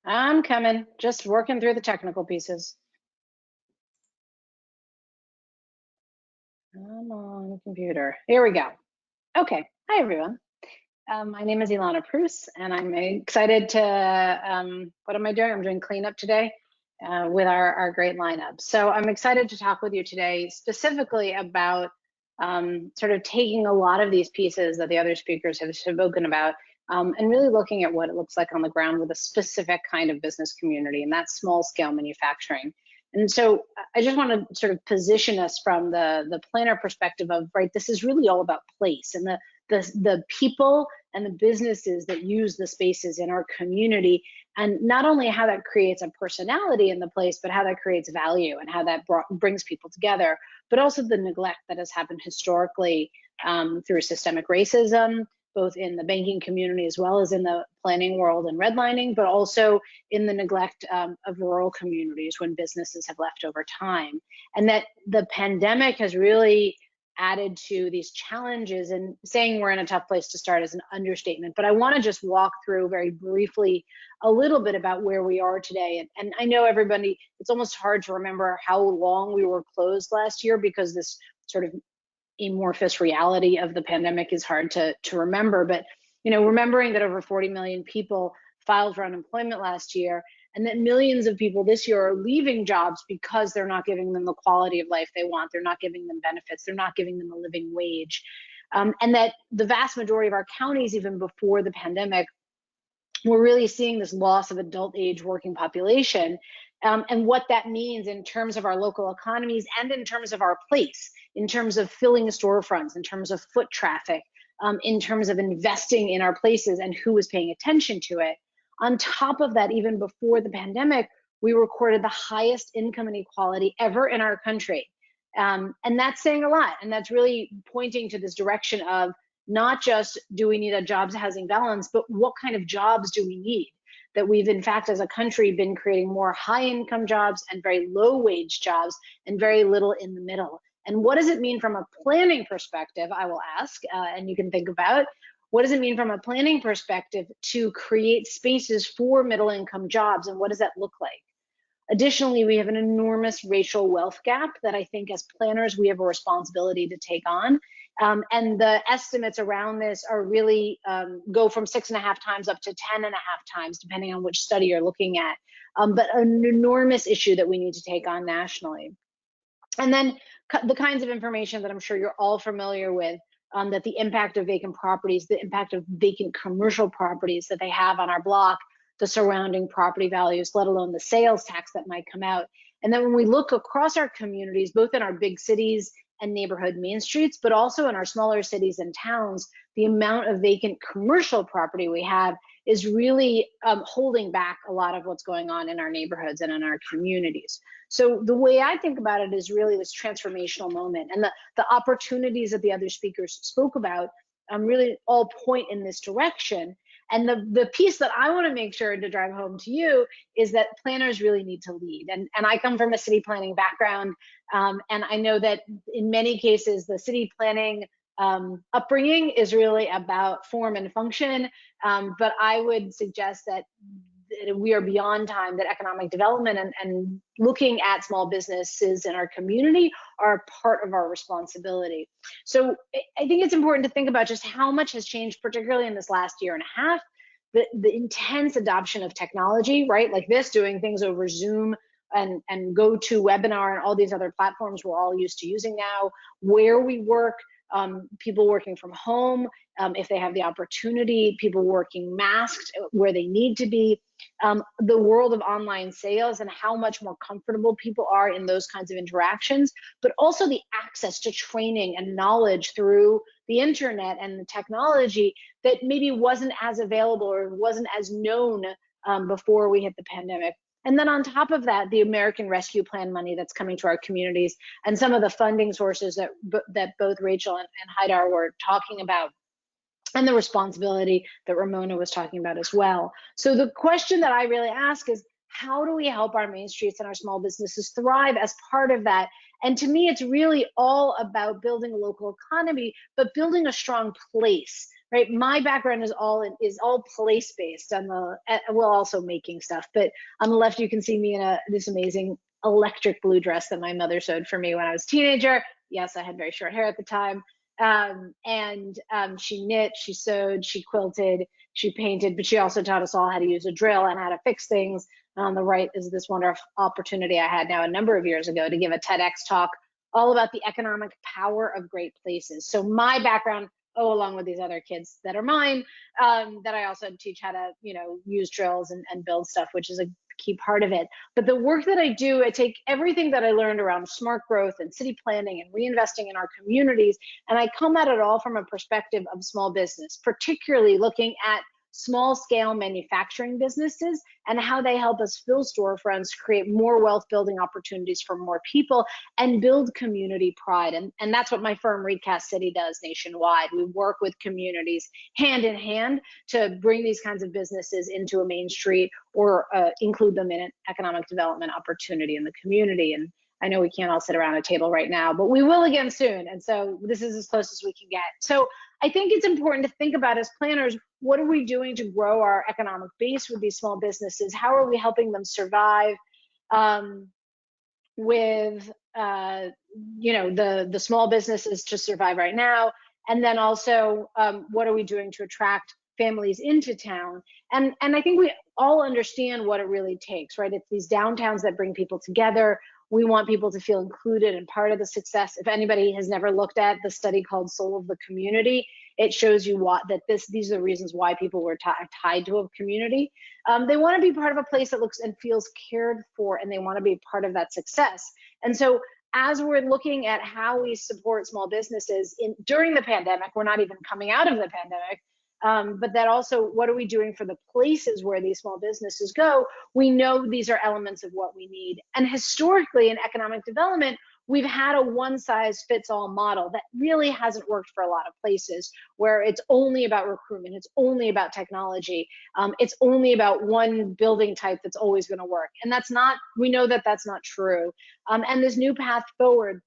I'm coming, just working through the technical pieces. Come on, computer. Here we go. Okay, hi everyone. My name is Ilana Prus, and I'm excited to, what am I doing? I'm doing cleanup today with our great lineup. So I'm excited to talk with you today specifically about sort of taking a lot of these pieces that the other speakers have spoken about and really looking at what it looks like on the ground with a specific kind of business community, and that's small scale manufacturing. And so I just want to sort of position us from the planner perspective of, right, this is really all about place and the people and the businesses that use the spaces in our community, and not only how that creates a personality in the place, but how that creates value and how that brings people together, but also the neglect that has happened historically through systemic racism, both in the banking community as well as in the planning world and redlining, but also in the neglect of rural communities when businesses have left over time. And that the pandemic has really added to these challenges, and saying we're in a tough place to start is an understatement. But I want to just walk through very briefly a little bit about where we are today. And I know everybody, it's almost hard to remember how long we were closed last year because this sort of amorphous reality of the pandemic is hard to remember. But remembering that over 40 million people filed for unemployment last year, and that millions of people this year are leaving jobs because they're not giving them the quality of life they want, they're not giving them benefits, they're not giving them a living wage, and that the vast majority of our counties, even before the pandemic, we're really seeing this loss of adult age working population, and what that means in terms of our local economies and in terms of our place, in terms of filling storefronts, in terms of foot traffic, in terms of investing in our places and who is paying attention to it. On top of that, even before the pandemic, we recorded the highest income inequality ever in our country. And that's saying a lot. And that's really pointing to this direction of not just do we need a jobs housing balance, but what kind of jobs do we need? That we've, in fact, as a country, been creating more high income jobs and very low wage jobs and very little in the middle. And what does it mean from a planning perspective, I will ask, and you can think about, what does it mean from a planning perspective to create spaces for middle income jobs, and what does that look like? Additionally, we have an enormous racial wealth gap that I think as planners, we have a responsibility to take on. And the estimates around this are really go from 6.5 times up to 10.5 times, depending on which study you're looking at, but an enormous issue that we need to take on nationally. And then the kinds of information that I'm sure you're all familiar with, that the impact of vacant properties, the impact of vacant commercial properties that they have on our block, the surrounding property values, let alone the sales tax that might come out. And then when we look across our communities, both in our big cities and neighborhood main streets, but also in our smaller cities and towns, the amount of vacant commercial property we have is really holding back a lot of what's going on in our neighborhoods and in our communities. So the way I think about it is really this transformational moment, and the opportunities that the other speakers spoke about really all point in this direction. And the piece that I want to make sure to drive home to you is that planners really need to lead. And I come from a city planning background, and I know that in many cases, the city planning upbringing is really about form and function. But I would suggest that we are beyond time, that economic development and looking at small businesses in our community are part of our responsibility. So I think it's important to think about just how much has changed, particularly in this last year and a half, the intense adoption of technology, right? Like this, doing things over Zoom and GoToWebinar and all these other platforms we're all used to using now, where we work, people working from home, if they have the opportunity, people working masked where they need to be, the world of online sales and how much more comfortable people are in those kinds of interactions, but also the access to training and knowledge through the internet and the technology that maybe wasn't as available or wasn't as known before we hit the pandemic. And then on top of that, the American Rescue Plan money that's coming to our communities and some of the funding sources that both Rachel and Haidar were talking about, and the responsibility that Ramona was talking about as well. So the question that I really ask is, how do we help our main streets and our small businesses thrive as part of that? And to me, it's really all about building a local economy, but building a strong place, right? My background is all place-based. Well, also making stuff, but on the left, you can see me in this amazing electric blue dress that my mother sewed for me when I was a teenager. Yes, I had very short hair at the time. She knit, she sewed, she quilted, she painted, but she also taught us all how to use a drill and how to fix things. And on the right is this wonderful opportunity I had now a number of years ago to give a TEDx talk all about the economic power of great places. So my background, along with these other kids that are mine, that I also teach how to, use drills and build stuff, which is a key part of it. But the work that I do, I take everything that I learned around smart growth and city planning and reinvesting in our communities, and I come at it all from a perspective of small business, particularly looking at small scale manufacturing businesses and how they help us fill storefronts, create more wealth building opportunities for more people, and build community pride. And that's what my firm Recast City does nationwide. We work with communities hand in hand to bring these kinds of businesses into a main street or include them in an economic development opportunity in the community. And I know we can't all sit around a table right now, but we will again soon. And so this is as close as we can get. So I think it's important to think about as planners, what are we doing to grow our economic base with these small businesses? How are we helping them survive with, the small businesses to survive right now? And then also, what are we doing to attract families into town? And I think we all understand what it really takes, right? It's these downtowns that bring people together. We want people to feel included and part of the success. If anybody has never looked at the study called Soul of the Community, it shows you these are the reasons why people were tied to a community. They want to be part of a place that looks and feels cared for, and they want to be part of that success. And so as we're looking at how we support small businesses during the pandemic, we're not even coming out of the pandemic, but that also, what are we doing for the places where these small businesses go? We know these are elements of what we need. And historically in economic development, we've had a one-size-fits-all model that really hasn't worked for a lot of places, where it's only about recruitment, it's only about technology, it's only about one building type that's always going to work. And we know that that's not true. And this new path forward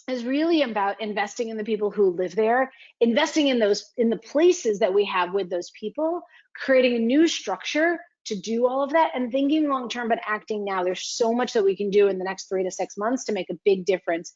is really about investing in the people who live there, investing in the places that we have with those people, creating a new structure to do all of that, and thinking long term but acting now. There's so much that we can do in the next 3 to 6 months to make a big difference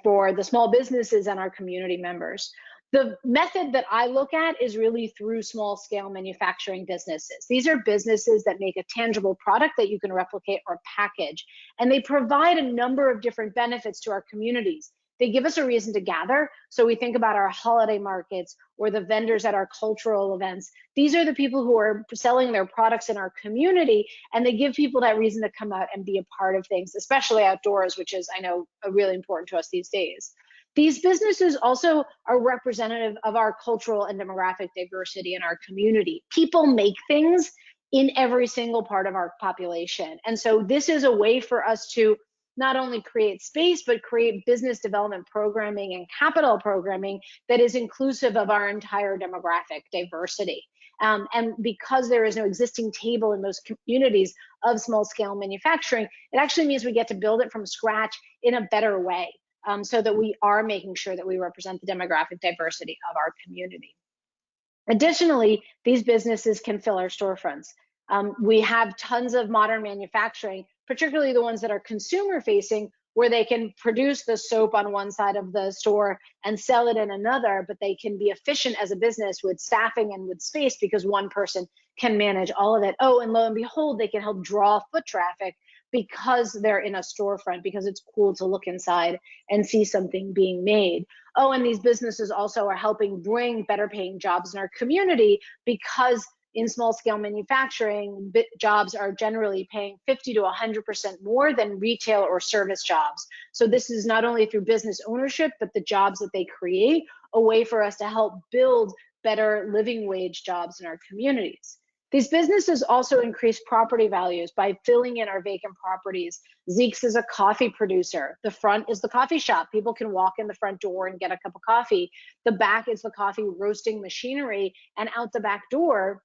for the small businesses and our community members. The method that I look at is really through small scale manufacturing businesses. These are businesses that make a tangible product that you can replicate or package, and they provide a number of different benefits to our communities. They give us a reason to gather. So we think about our holiday markets or the vendors at our cultural events. These are the people who are selling their products in our community, and they give people that reason to come out and be a part of things, especially outdoors, which is, I know, really important to us these days. These businesses also are representative of our cultural and demographic diversity in our community. People make things in every single part of our population. And so this is a way for us to not only create space, but create business development programming and capital programming that is inclusive of our entire demographic diversity. And because there is no existing table in most communities of small scale manufacturing, it actually means we get to build it from scratch in a better way, so that we are making sure that we represent the demographic diversity of our community. Additionally, these businesses can fill our storefronts. We have tons of modern manufacturing, particularly the ones that are consumer facing, where they can produce the soap on one side of the store and sell it in another, but they can be efficient as a business with staffing and with space because one person can manage all of it. Oh, and lo and behold, they can help draw foot traffic because they're in a storefront, because it's cool to look inside and see something being made. Oh, and these businesses also are helping bring better paying jobs in our community, because in small scale manufacturing, jobs are generally paying 50 to 100% more than retail or service jobs. So this is not only through business ownership, but the jobs that they create, a way for us to help build better living wage jobs in our communities. These businesses also increase property values by filling in our vacant properties. Zeke's is a coffee producer. The front is the coffee shop. People can walk in the front door and get a cup of coffee. The back is the coffee roasting machinery, and out the back door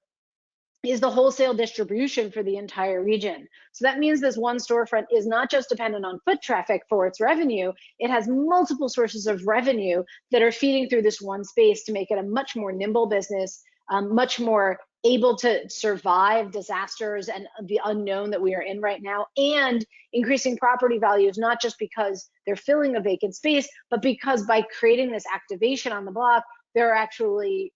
is the wholesale distribution for the entire region. So that means this one storefront is not just dependent on foot traffic for its revenue, it has multiple sources of revenue that are feeding through this one space to make it a much more nimble business, much more able to survive disasters and the unknown that we are in right now, and increasing property values, not just because they're filling a vacant space, but because by creating this activation on the block, they're actually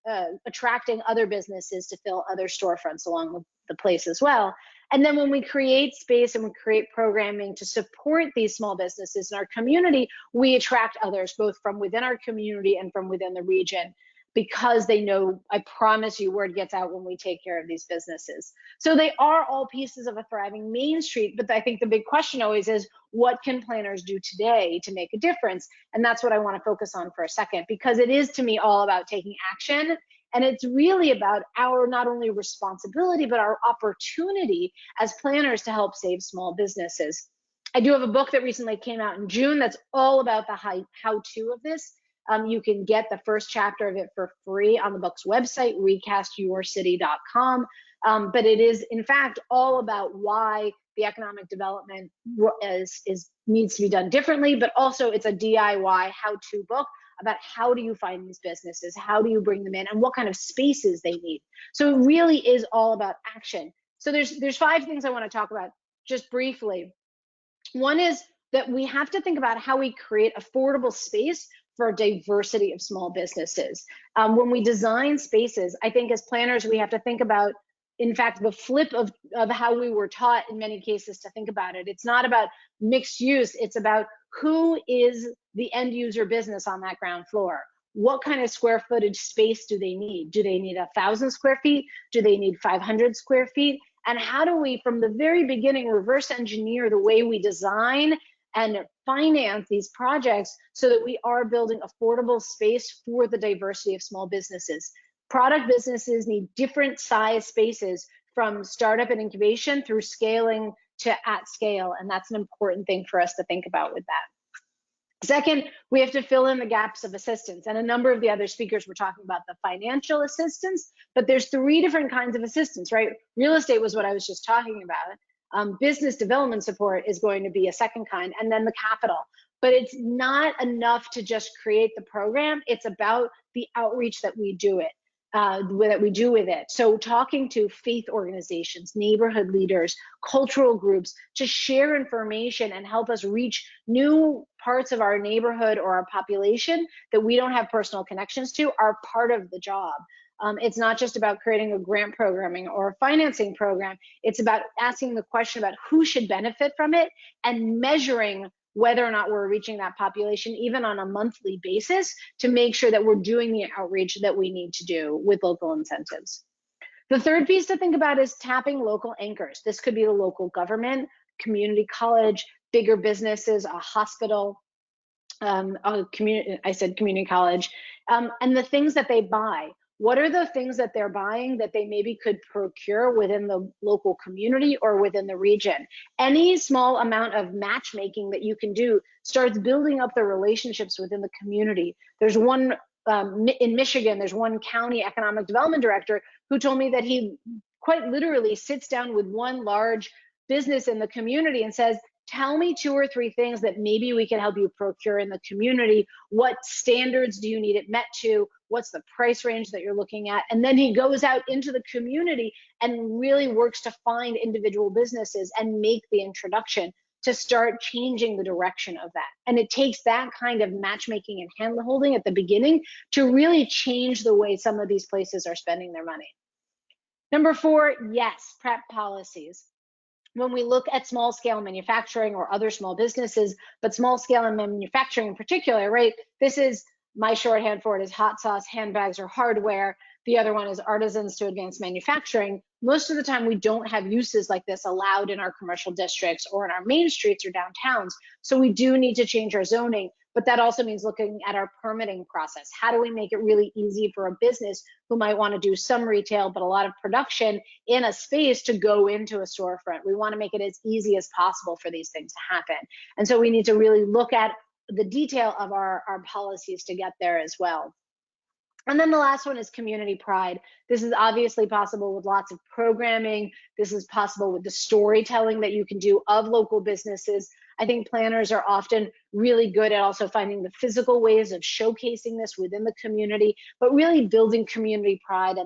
attracting other businesses to fill other storefronts along the place as well. And then when we create space and we create programming to support these small businesses in our community, we attract others both from within our community and from within the region, because they know, I promise you, word gets out when we take care of these businesses. So they are all pieces of a thriving Main Street, but I think the big question always is, what can planners do today to make a difference? And that's what I want to focus on for a second, because it is, to me, all about taking action. And it's really about our not only responsibility, but our opportunity as planners to help save small businesses. I do have a book that recently came out in June that's all about the how-to of this. You can get the first chapter of it for free on the book's website, recastyourcity.com. But it is, in fact, all about why the economic development needs to be done differently, but also it's a DIY how-to book about how do you find these businesses, how do you bring them in, and what kind of spaces they need. So it really is all about action. So there's 5 things I want to talk about just briefly. One is that we have to think about how we create affordable space for a diversity of small businesses. When we design spaces, I think as planners, we have to think about, in fact, the flip of how we were taught in many cases to think about it. It's not about mixed use, it's about who is the end user business on that ground floor. What kind of square footage space do they need? Do they need 1,000 square feet? Do they need 500 square feet? And how do we, from the very beginning, reverse engineer the way we design and finance these projects so that we are building affordable space for the diversity of small businesses? Product businesses need different size spaces, from startup and incubation through scaling to at scale, and that's an important thing for us to think about with that. Second, we have to fill in the gaps of assistance, and a number of the other speakers were talking about the financial assistance, but there's 3 different kinds of assistance, right? Real estate was what I was just talking about. Business development support is going to be a second kind, and then the capital. But it's not enough to just create the program. It's about the outreach that we do with it. So talking to faith organizations, neighborhood leaders, cultural groups to share information and help us reach new parts of our neighborhood or our population that we don't have personal connections to are part of the job. It's not just about creating a grant programming or a financing program. It's about asking the question about who should benefit from it and measuring whether or not we're reaching that population, even on a monthly basis, to make sure that we're doing the outreach that we need to do with local incentives. The third piece to think about is tapping local anchors. This could be the local government, community college, bigger businesses, a hospital, community college, and the things that they buy. What are the things that they're buying that they maybe could procure within the local community or within the region? Any small amount of matchmaking that you can do starts building up the relationships within the community. There's one in Michigan, there's one county economic development director who told me that he quite literally sits down with one large business in the community and says, tell me 2 or 3 things that maybe we can help you procure in the community. What standards do you need it met to? What's the price range that you're looking at? And then he goes out into the community and really works to find individual businesses and make the introduction to start changing the direction of that. And it takes that kind of matchmaking and hand-holding at the beginning to really change the way some of these places are spending their money. Number 4, yes, prep policies. When we look at small scale manufacturing or other small businesses, but small scale and manufacturing in particular, right? This is, my shorthand for it is hot sauce, handbags, or hardware. The other one is artisans to advanced manufacturing. Most of the time, we don't have uses like this allowed in our commercial districts or in our main streets or downtowns. So we do need to change our zoning, but that also means looking at our permitting process. How do we make it really easy for a business who might want to do some retail, but a lot of production in a space to go into a storefront? We want to make it as easy as possible for these things to happen. And so we need to really look at the detail of our policies to get there as well. And then the last one is community pride. This is obviously possible with lots of programming. This is possible with the storytelling that you can do of local businesses. I think planners are often really good at also finding the physical ways of showcasing this within the community, but really building community pride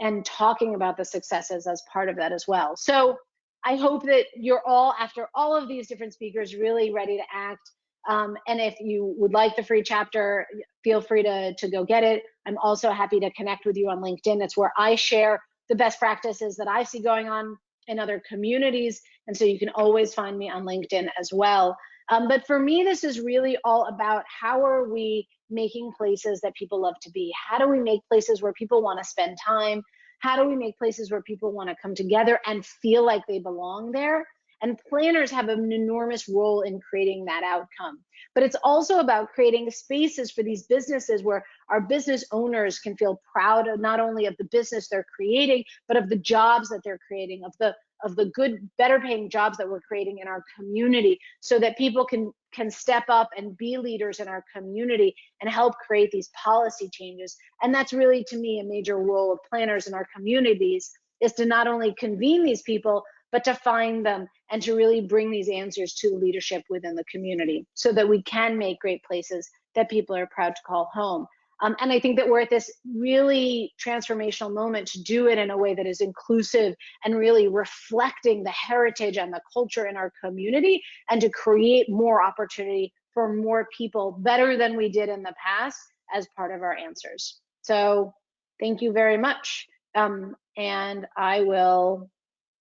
and talking about the successes as part of that as well. So I hope that you're all, after all of these different speakers, really ready to act. And if you would like the free chapter, feel free to go get it. I'm also happy to connect with you on LinkedIn. It's where I share the best practices that I see going on in other communities. And so you can always find me on LinkedIn as well. But for me, this is really all about how are we making places that people love to be? How do we make places where people want to spend time? How do we make places where people want to come together and feel like they belong there? And planners have an enormous role in creating that outcome. But it's also about creating spaces for these businesses where our business owners can feel proud of not only of the business they're creating, but of the jobs that they're creating, of the good, better paying jobs that we're creating in our community, so that people can step up and be leaders in our community and help create these policy changes. And that's really, to me, a major role of planners in our communities, is to not only convene these people, but to find them and to really bring these answers to leadership within the community, so that we can make great places that people are proud to call home. And I think that we're at this really transformational moment to do it in a way that is inclusive and really reflecting the heritage and the culture in our community, and to create more opportunity for more people, better than we did in the past, as part of our answers. So thank you very much. And I will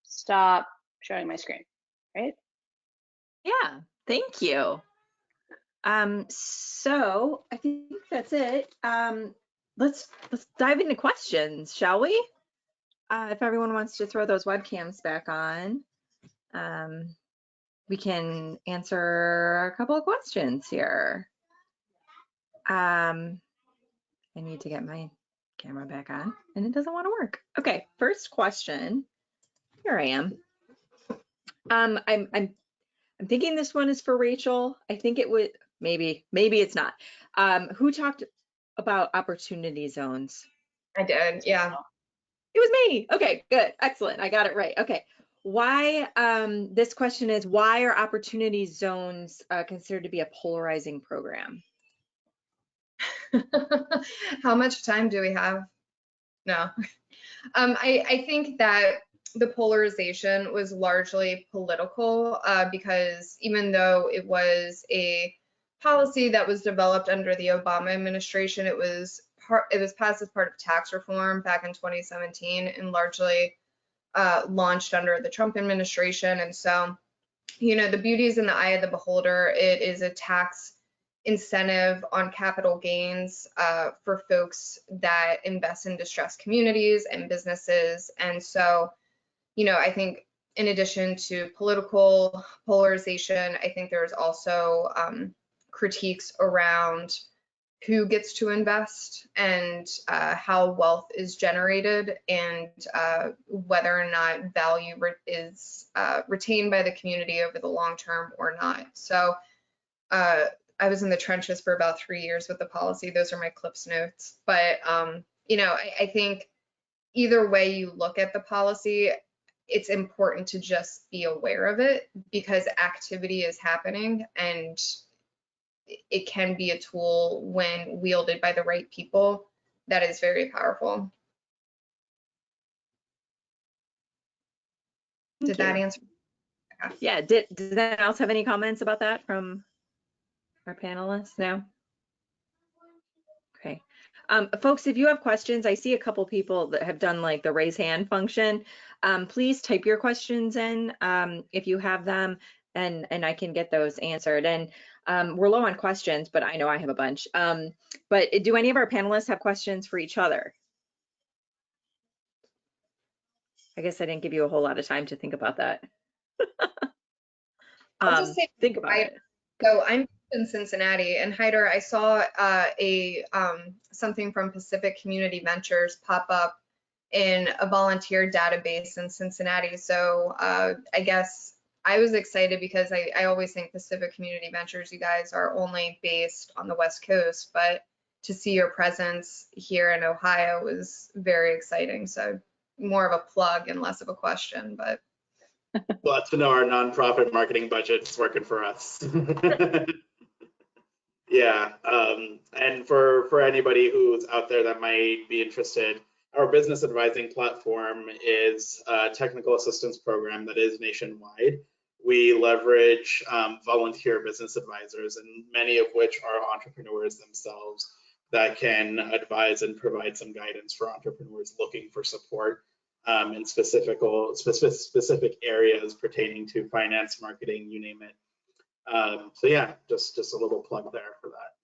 stop sharing my screen, right? Yeah, thank you. So I think that's it. Let's dive into questions, shall we? If everyone wants to throw those webcams back on, we can answer a couple of questions here. I need to get my camera back on, and it doesn't want to work. Okay, first question. Here I am. I'm thinking this one is for Rachel. I think it would, maybe it's not. Who talked about opportunity zones? I did, yeah. It was me. Okay, good, excellent. I got it right. Okay, why? This question is, why are opportunity zones considered to be a polarizing program? How much time do we have? No. I think that the polarization was largely political, because even though it was a policy that was developed under the Obama administration, it was passed as part of tax reform back in 2017 and largely launched under the Trump administration. And so, you know, the beauty is in the eye of the beholder. It is a tax incentive on capital gains for folks that invest in distressed communities and businesses. And so, you know, I think in addition to political polarization, I think there's also critiques around who gets to invest and how wealth is generated, and whether or not value is retained by the community over the long term or not. So I was in the trenches for about 3 years with the policy. Those are my Clips notes. But, you know, I think either way you look at the policy, it's important to just be aware of it, because activity is happening, and it can be a tool when wielded by the right people that is very powerful. Did that answer? Yeah, did anyone else have any comments about that from our panelists? No? Okay. Folks, if you have questions, I see a couple people that have done like the raise hand function. Please type your questions in if you have them, and I can get those answered. And we're low on questions, but I know I have a bunch. But do any of our panelists have questions for each other? I guess I didn't give you a whole lot of time to think about that. I'll just say, think about it. So I'm in Cincinnati, and Hyder, I saw something from Pacific Community Ventures pop up in a volunteer database in Cincinnati. So I guess I was excited because I always think Pacific Community Ventures, you guys are only based on the West Coast, but to see your presence here in Ohio was very exciting. So more of a plug and less of a question, but. Glad to know our nonprofit marketing budget's working for us. Yeah, and for anybody who's out there that might be interested, Our business advising platform is a technical assistance program that is nationwide. We leverage volunteer business advisors, and many of which are entrepreneurs themselves, that can advise and provide some guidance for entrepreneurs looking for support in specific areas pertaining to finance, marketing, you name it. So yeah, just a little plug there for that.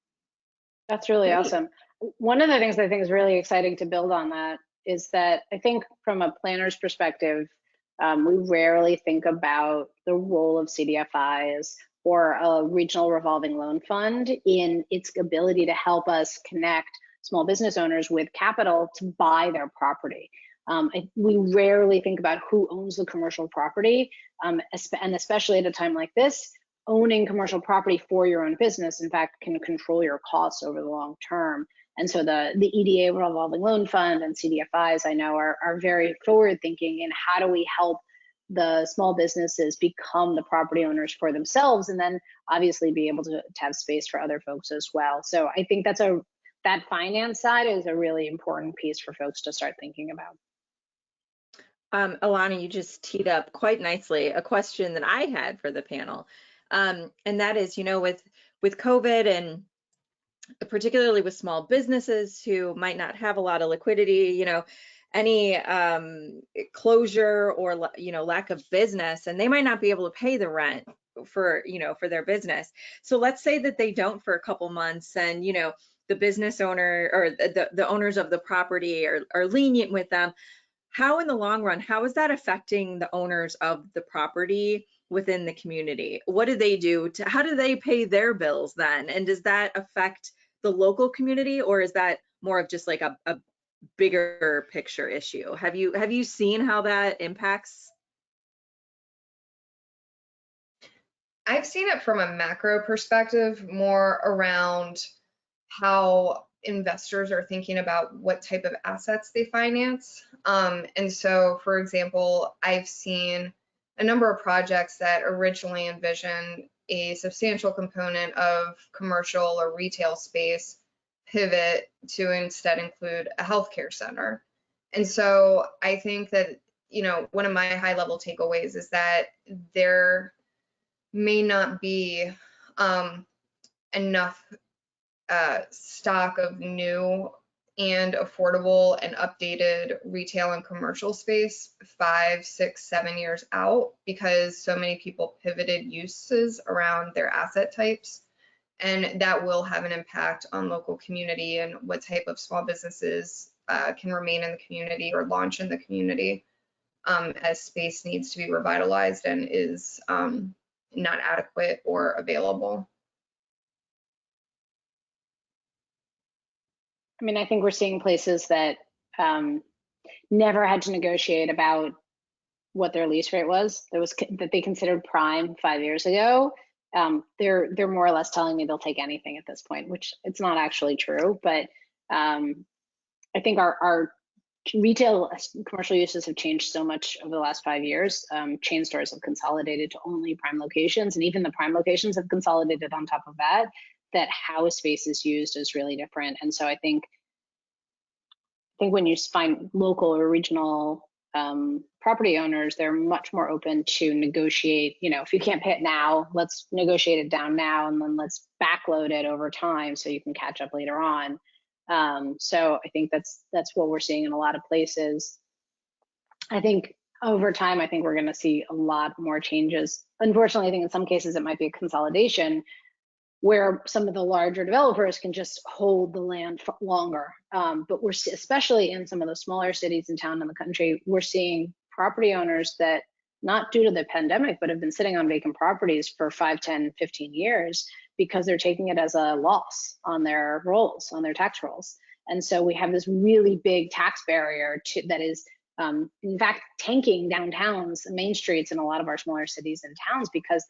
That's really awesome. One of the things I think is really exciting to build on that is that I think from a planner's perspective, we rarely think about the role of CDFIs or a regional revolving loan fund in its ability to help us connect small business owners with capital to buy their property. We rarely think about who owns the commercial property, and especially at a time like this, owning commercial property for your own business, in fact, can control your costs over the long term. And so the EDA revolving loan fund and CDFIs, I know, are very forward thinking in how do we help the small businesses become the property owners for themselves, and then obviously be able to have space for other folks as well. So I think that finance side is a really important piece for folks to start thinking about. Alana, you just teed up quite nicely a question that I had for the panel. And that is, with COVID, and particularly with small businesses who might not have a lot of liquidity, any closure or lack of business, and they might not be able to pay the rent for their business. So let's say that they don't for a couple months, and the business owner or the owners of the property are lenient with them. How in the long run, how is that affecting the owners of the property within the community? What do they do how do they pay their bills then? And does that affect the local community, or is that more of just like a bigger picture issue? Have you seen how that impacts? I've seen it from a macro perspective, more around how investors are thinking about what type of assets they finance. And so, for example, I've seen a number of projects that originally envisioned a substantial component of commercial or retail space pivot to instead include a healthcare center. And so I think that, one of my high level takeaways is that there may not be enough stock of new and affordable and updated retail and commercial space 5, 6, 7 years out, because so many people pivoted uses around their asset types. And that will have an impact on local community and what type of small businesses can remain in the community or launch in the community as space needs to be revitalized and is not adequate or available. I mean, I think we're seeing places that never had to negotiate about what their lease rate was. That they considered prime 5 years ago. They're more or less telling me they'll take anything at this point, which it's not actually true. But I think our retail commercial uses have changed so much over the last 5 years. Chain stores have consolidated to only prime locations, and even the prime locations have consolidated on top of that. That how a space is used is really different. And so I think when you find local or regional property owners, they're much more open to negotiate. If you can't pay it now, let's negotiate it down now, and then let's backload it over time so you can catch up later on. So I think that's what we're seeing in a lot of places. I think over time, I think we're going to see a lot more changes. Unfortunately, I think in some cases it might be a consolidation, where some of the larger developers can just hold the land for longer. But we're, especially in some of the smaller cities and towns in the country, we're seeing property owners that, not due to the pandemic, but have been sitting on vacant properties for 5, 10, 15 years because they're taking it as a loss on their rolls, on their tax rolls. And so we have this really big tax barrier that is, in fact, tanking downtowns and main streets in a lot of our smaller cities and towns, because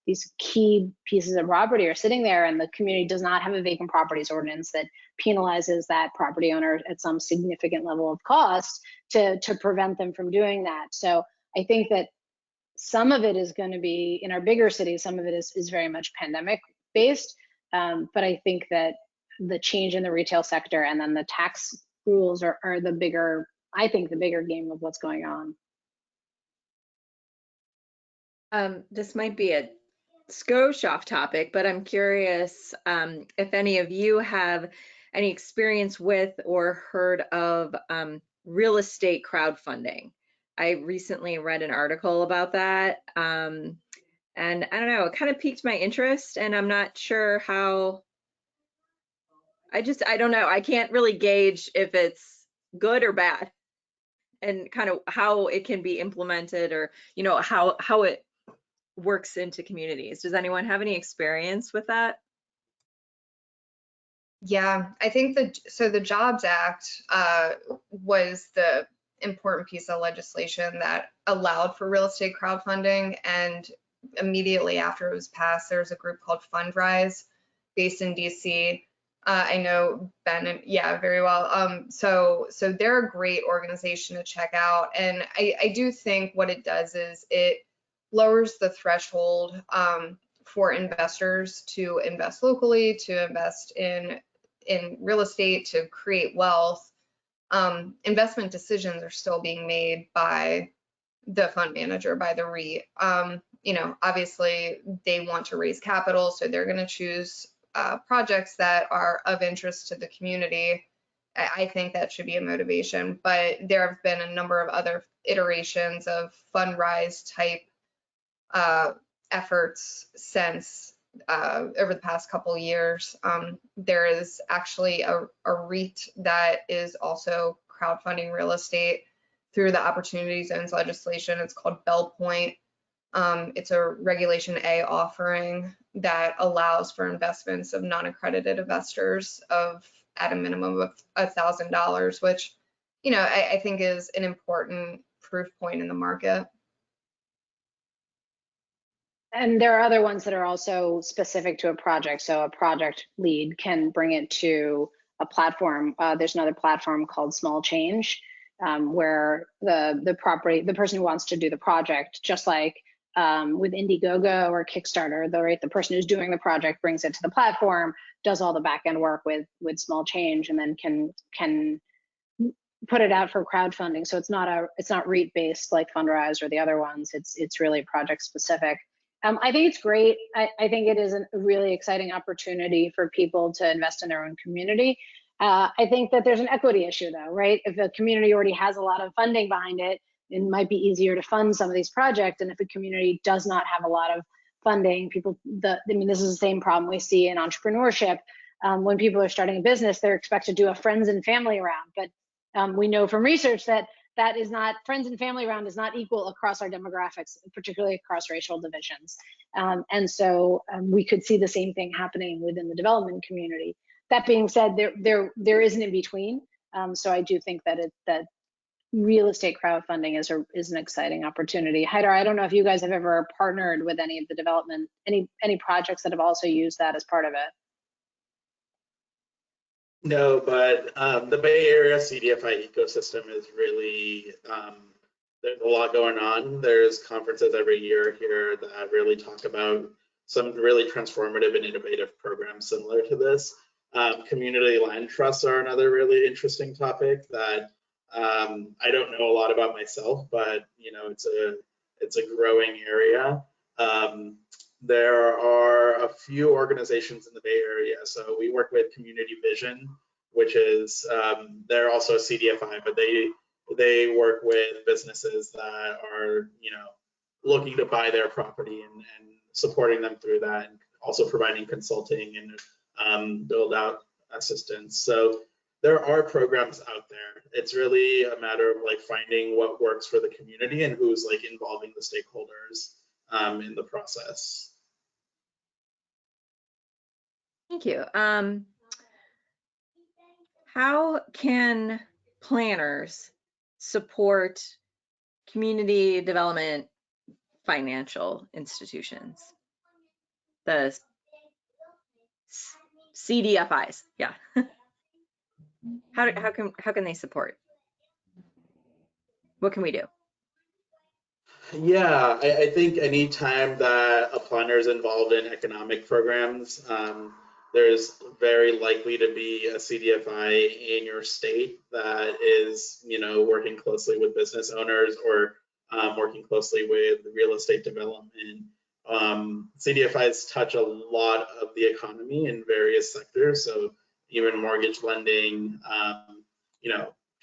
these key pieces of property are sitting there, and the community does not have a vacant properties ordinance that penalizes that property owner at some significant level of cost to prevent them from doing that. So I think that some of it is going to be in our bigger cities, some of it is very much pandemic based. But I think that the change in the retail sector and then the tax rules are the bigger, I think, the bigger game of what's going on. This might be a skosh off topic, but I'm curious if any of you have any experience with or heard of real estate crowdfunding. I recently read an article about that, and I don't know, it kind of piqued my interest, and I'm not sure how. I don't know. I can't really gauge if it's good or bad, and kind of how it can be implemented, or how it works into communities. Does anyone have any experience with that? Yeah, I think the Jobs Act was the important piece of legislation that allowed for real estate crowdfunding, and immediately after it was passed, there's a group called Fundrise based in DC. I know Ben, and yeah, very well. So they're a great organization to check out, and I do think what it does is it lowers the threshold for investors to invest locally, to invest in real estate, to create wealth. Investment decisions are still being made by the fund manager, by the REIT. Obviously they want to raise capital, so they're going to choose projects that are of interest to the community. I think that should be a motivation, but there have been a number of other iterations of Fundrise type efforts since over the past couple years. There is actually a REIT that is also crowdfunding real estate through the Opportunity Zones legislation. It's called Bell Point. It's a Regulation A offering that allows for investments of non-accredited investors of at a minimum of $1,000, which I think is an important proof point in the market. And there are other ones that are also specific to a project. So a project lead can bring it to a platform. There's another platform called Small Change, where the person who wants to do the project, just like with Indiegogo or Kickstarter, the person who's doing the project brings it to the platform, does all the back end work with Small Change, and then can put it out for crowdfunding. So it's not REIT based like Fundrise or the other ones. It's really project specific. I think it's great. I think it is a really exciting opportunity for people to invest in their own community. I think that there's an equity issue though, right? If a community already has a lot of funding behind it, it might be easier to fund some of these projects. And if a community does not have a lot of funding, this is the same problem we see in entrepreneurship. When people are starting a business, they're expected to do a friends and family round. But we know from research that is not, friends and family round is not equal across our demographics, particularly across racial divisions. And so we could see the same thing happening within the development community. That being said, there is an in between. So I do think that real estate crowdfunding is an exciting opportunity. Haidar, I don't know if you guys have ever partnered with any of the development, any projects that have also used that as part of it. No, but the Bay Area CDFI ecosystem is really, there's a lot going on. There's conferences every year here that really talk about some really transformative and innovative programs similar to this. Community land trusts are another really interesting topic that I don't know a lot about myself, but it's a growing area. There are a few organizations in the Bay Area. So we work with Community Vision, which is, they're also a CDFI, but they work with businesses that are, looking to buy their property and supporting them through that, and also providing consulting and build out assistance. So there are programs out there. It's really a matter of finding what works for the community and who's involving the stakeholders in the process. Thank you. How can planners support community development financial institutions? The CDFIs, yeah. How can they support? What can we do? Yeah, I think anytime that a planner is involved in economic programs, there's very likely to be a CDFI in your state that is, working closely with business owners or working closely with real estate development. CDFIs touch a lot of the economy in various sectors, so even mortgage lending,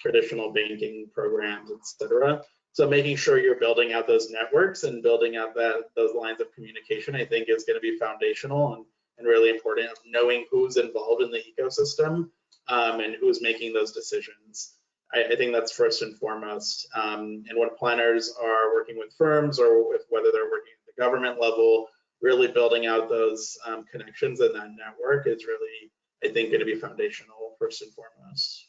traditional banking programs, etc. So making sure you're building out those networks and building out those lines of communication, I think, is going to be foundational and really important. Knowing who's involved in the ecosystem and who's making those decisions. I think that's first and foremost. And when planners are working with firms or whether they're working at the government level, really building out those connections and that network is really, I think, going to be foundational first and foremost.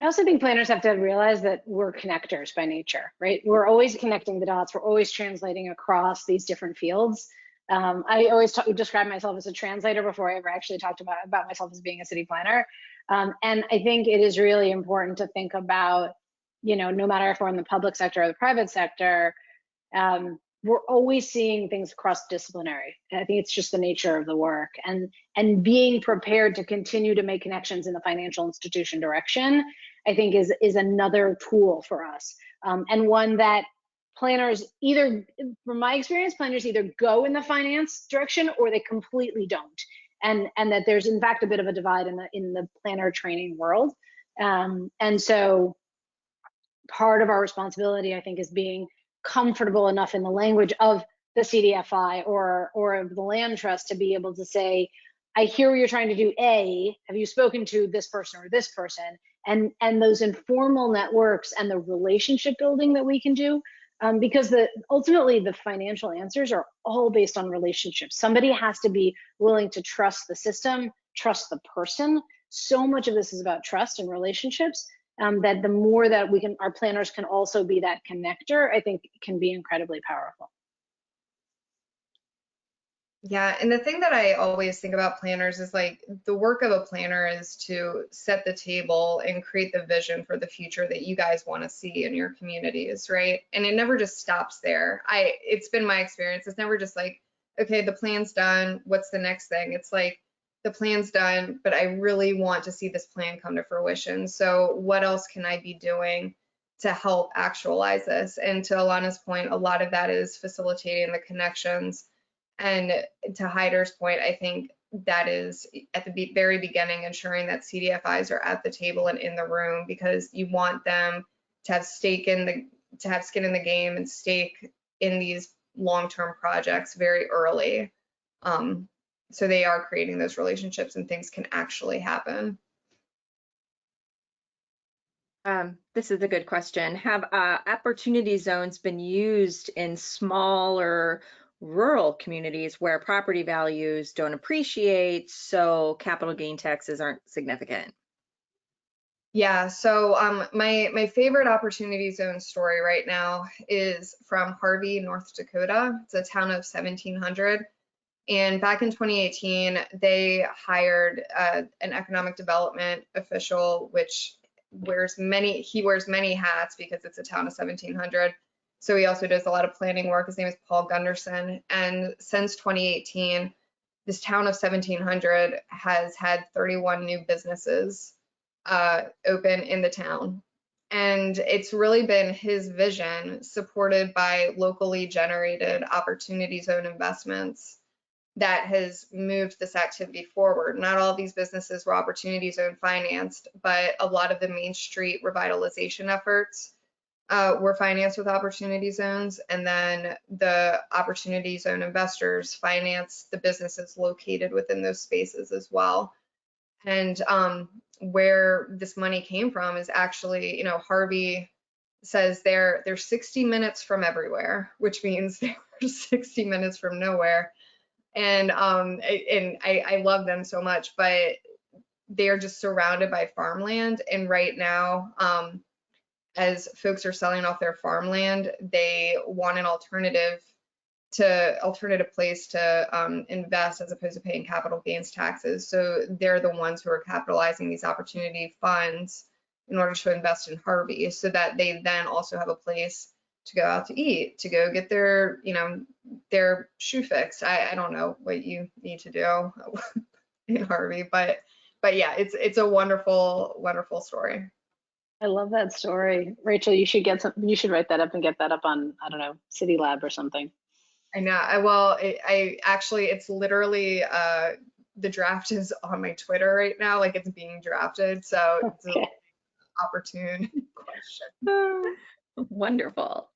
I also think planners have to realize that we're connectors by nature, right? We're always connecting the dots. We're always translating across these different fields. I always describe myself as a translator before I ever actually talked about myself as being a city planner. And I think it is really important to think about, no matter if we're in the public sector or the private sector, we're always seeing things cross-disciplinary. I think it's just the nature of the work, and being prepared to continue to make connections in the financial institution direction, I think is another tool for us, and one that planners either, from my experience, planners either go in the finance direction or they completely don't, and that there's in fact a bit of a divide in the planner training world, and so part of our responsibility, I think, is being comfortable enough in the language of the CDFI or of the land trust to be able to say, I hear what you're trying to do. A, have you spoken to this person or this person? And those informal networks and the relationship building that we can do, because ultimately the financial answers are all based on relationships. Somebody has to be willing to trust the system, trust the person. So much of this is about trust and relationships. That the more that our planners can also be that connector, I think can be incredibly powerful. Yeah, and the thing that I always think about planners is like the work of a planner is to set the table and create the vision for the future that you guys want to see in your communities, right? And it never just stops there. It's been my experience. It's never just like, okay, the plan's done. What's the next thing? It's like, the plan's done, but I really want to see this plan come to fruition. So what else can I be doing to help actualize this? And to Alana's point, a lot of that is facilitating the connections. And to Hyder's point, I think that is at the very beginning, ensuring that CDFIs are at the table and in the room, because you want them to have skin in the game and stake in these long-term projects very early. So they are creating those relationships and things can actually happen. This is a good question. Have opportunity zones been used in smaller rural communities where property values don't appreciate, so capital gain taxes aren't significant? Yeah, so my favorite opportunity zone story right now is from Harvey, North Dakota. It's a town of 1,700. And back in 2018, they hired an economic development official, which wears many hats because it's a town of 1,700. So he also does a lot of planning work. His name is Paul Gunderson. And since 2018, this town of 1,700 has had 31 new businesses open in the town. And it's really been his vision, supported by locally generated opportunity zone investments, that has moved this activity forward. Not all of these businesses were opportunity zone financed, but a lot of the Main Street revitalization efforts were financed with opportunity zones. And then the opportunity zone investors finance the businesses located within those spaces as well. And where this money came from is actually, Harvey says they're 60 minutes from everywhere, which means they're 60 minutes from nowhere. And I love them so much, but they're just surrounded by farmland. And right now, as folks are selling off their farmland, they want an alternative place to invest as opposed to paying capital gains taxes. So they're the ones who are capitalizing these opportunity funds in order to invest in Harvey, so that they then also have a place to go out to eat, to go get their, their shoe fixed. I don't know what you need to do in Harvey, but yeah, it's a wonderful story. I love that story. Rachel, you should write that up and get that up on, I don't know, City Lab or something. I know. I actually, it's literally, the draft is on my Twitter right now, like it's being drafted. So it's an opportune question. Wonderful.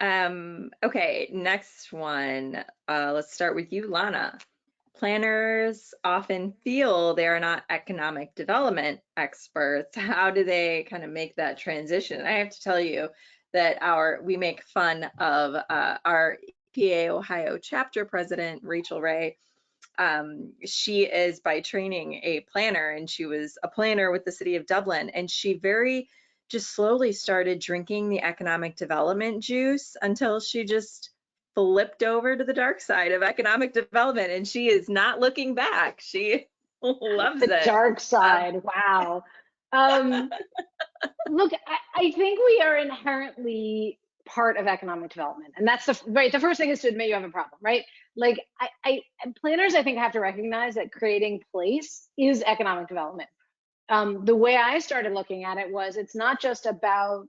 Okay, next one. Let's start with you, Lana. Planners often feel they are not economic development experts. How do they kind of make that transition? I have to tell you that we make fun of our PA Ohio chapter president, Rachel Ray. She is by training a planner, and she was a planner with the city of Dublin, and she just slowly started drinking the economic development juice until she just flipped over to the dark side of economic development, and she is not looking back. She loves the it. Dark side. Wow. Look, I think we are inherently part of economic development, and that's the first thing is to admit you have a problem, right? Like planners, I think, have to recognize that creating place is economic development. The way I started looking at it was, it's not just about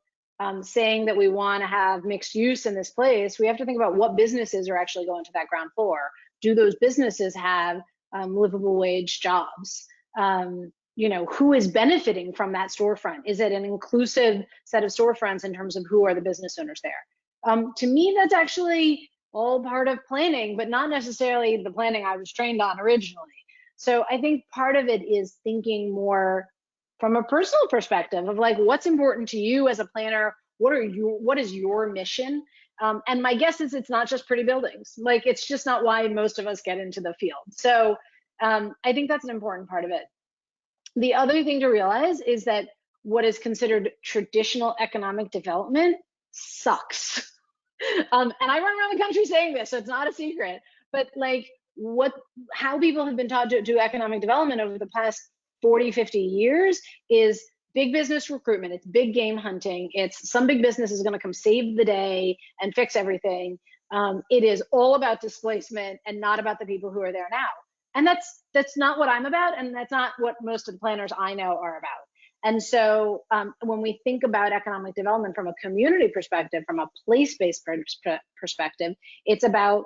saying that we want to have mixed use in this place. We have to think about what businesses are actually going to that ground floor. Do those businesses have livable wage jobs? You know, who is benefiting from that storefront? Is it an inclusive set of storefronts in terms of who are the business owners there? To me, that's actually all part of planning, but not necessarily the planning I was trained on originally. So I think part of it is thinking more from a personal perspective of like, what's important to you as a planner? What is your mission? And my guess is it's not just pretty buildings. Like, it's just not why most of us get into the field. So I think that's an important part of it. The other thing to realize is that what is considered traditional economic development sucks. And I run around the country saying this, so it's not a secret, but like how people have been taught to do economic development over the past 40, 50 years is big business recruitment. It's big game hunting. It's some big business is going to come save the day and fix everything. It is all about displacement and not about the people who are there now. And that's not what I'm about, and that's not what most of the planners I know are about. And so when we think about economic development from a community perspective, from a place-based perspective, it's about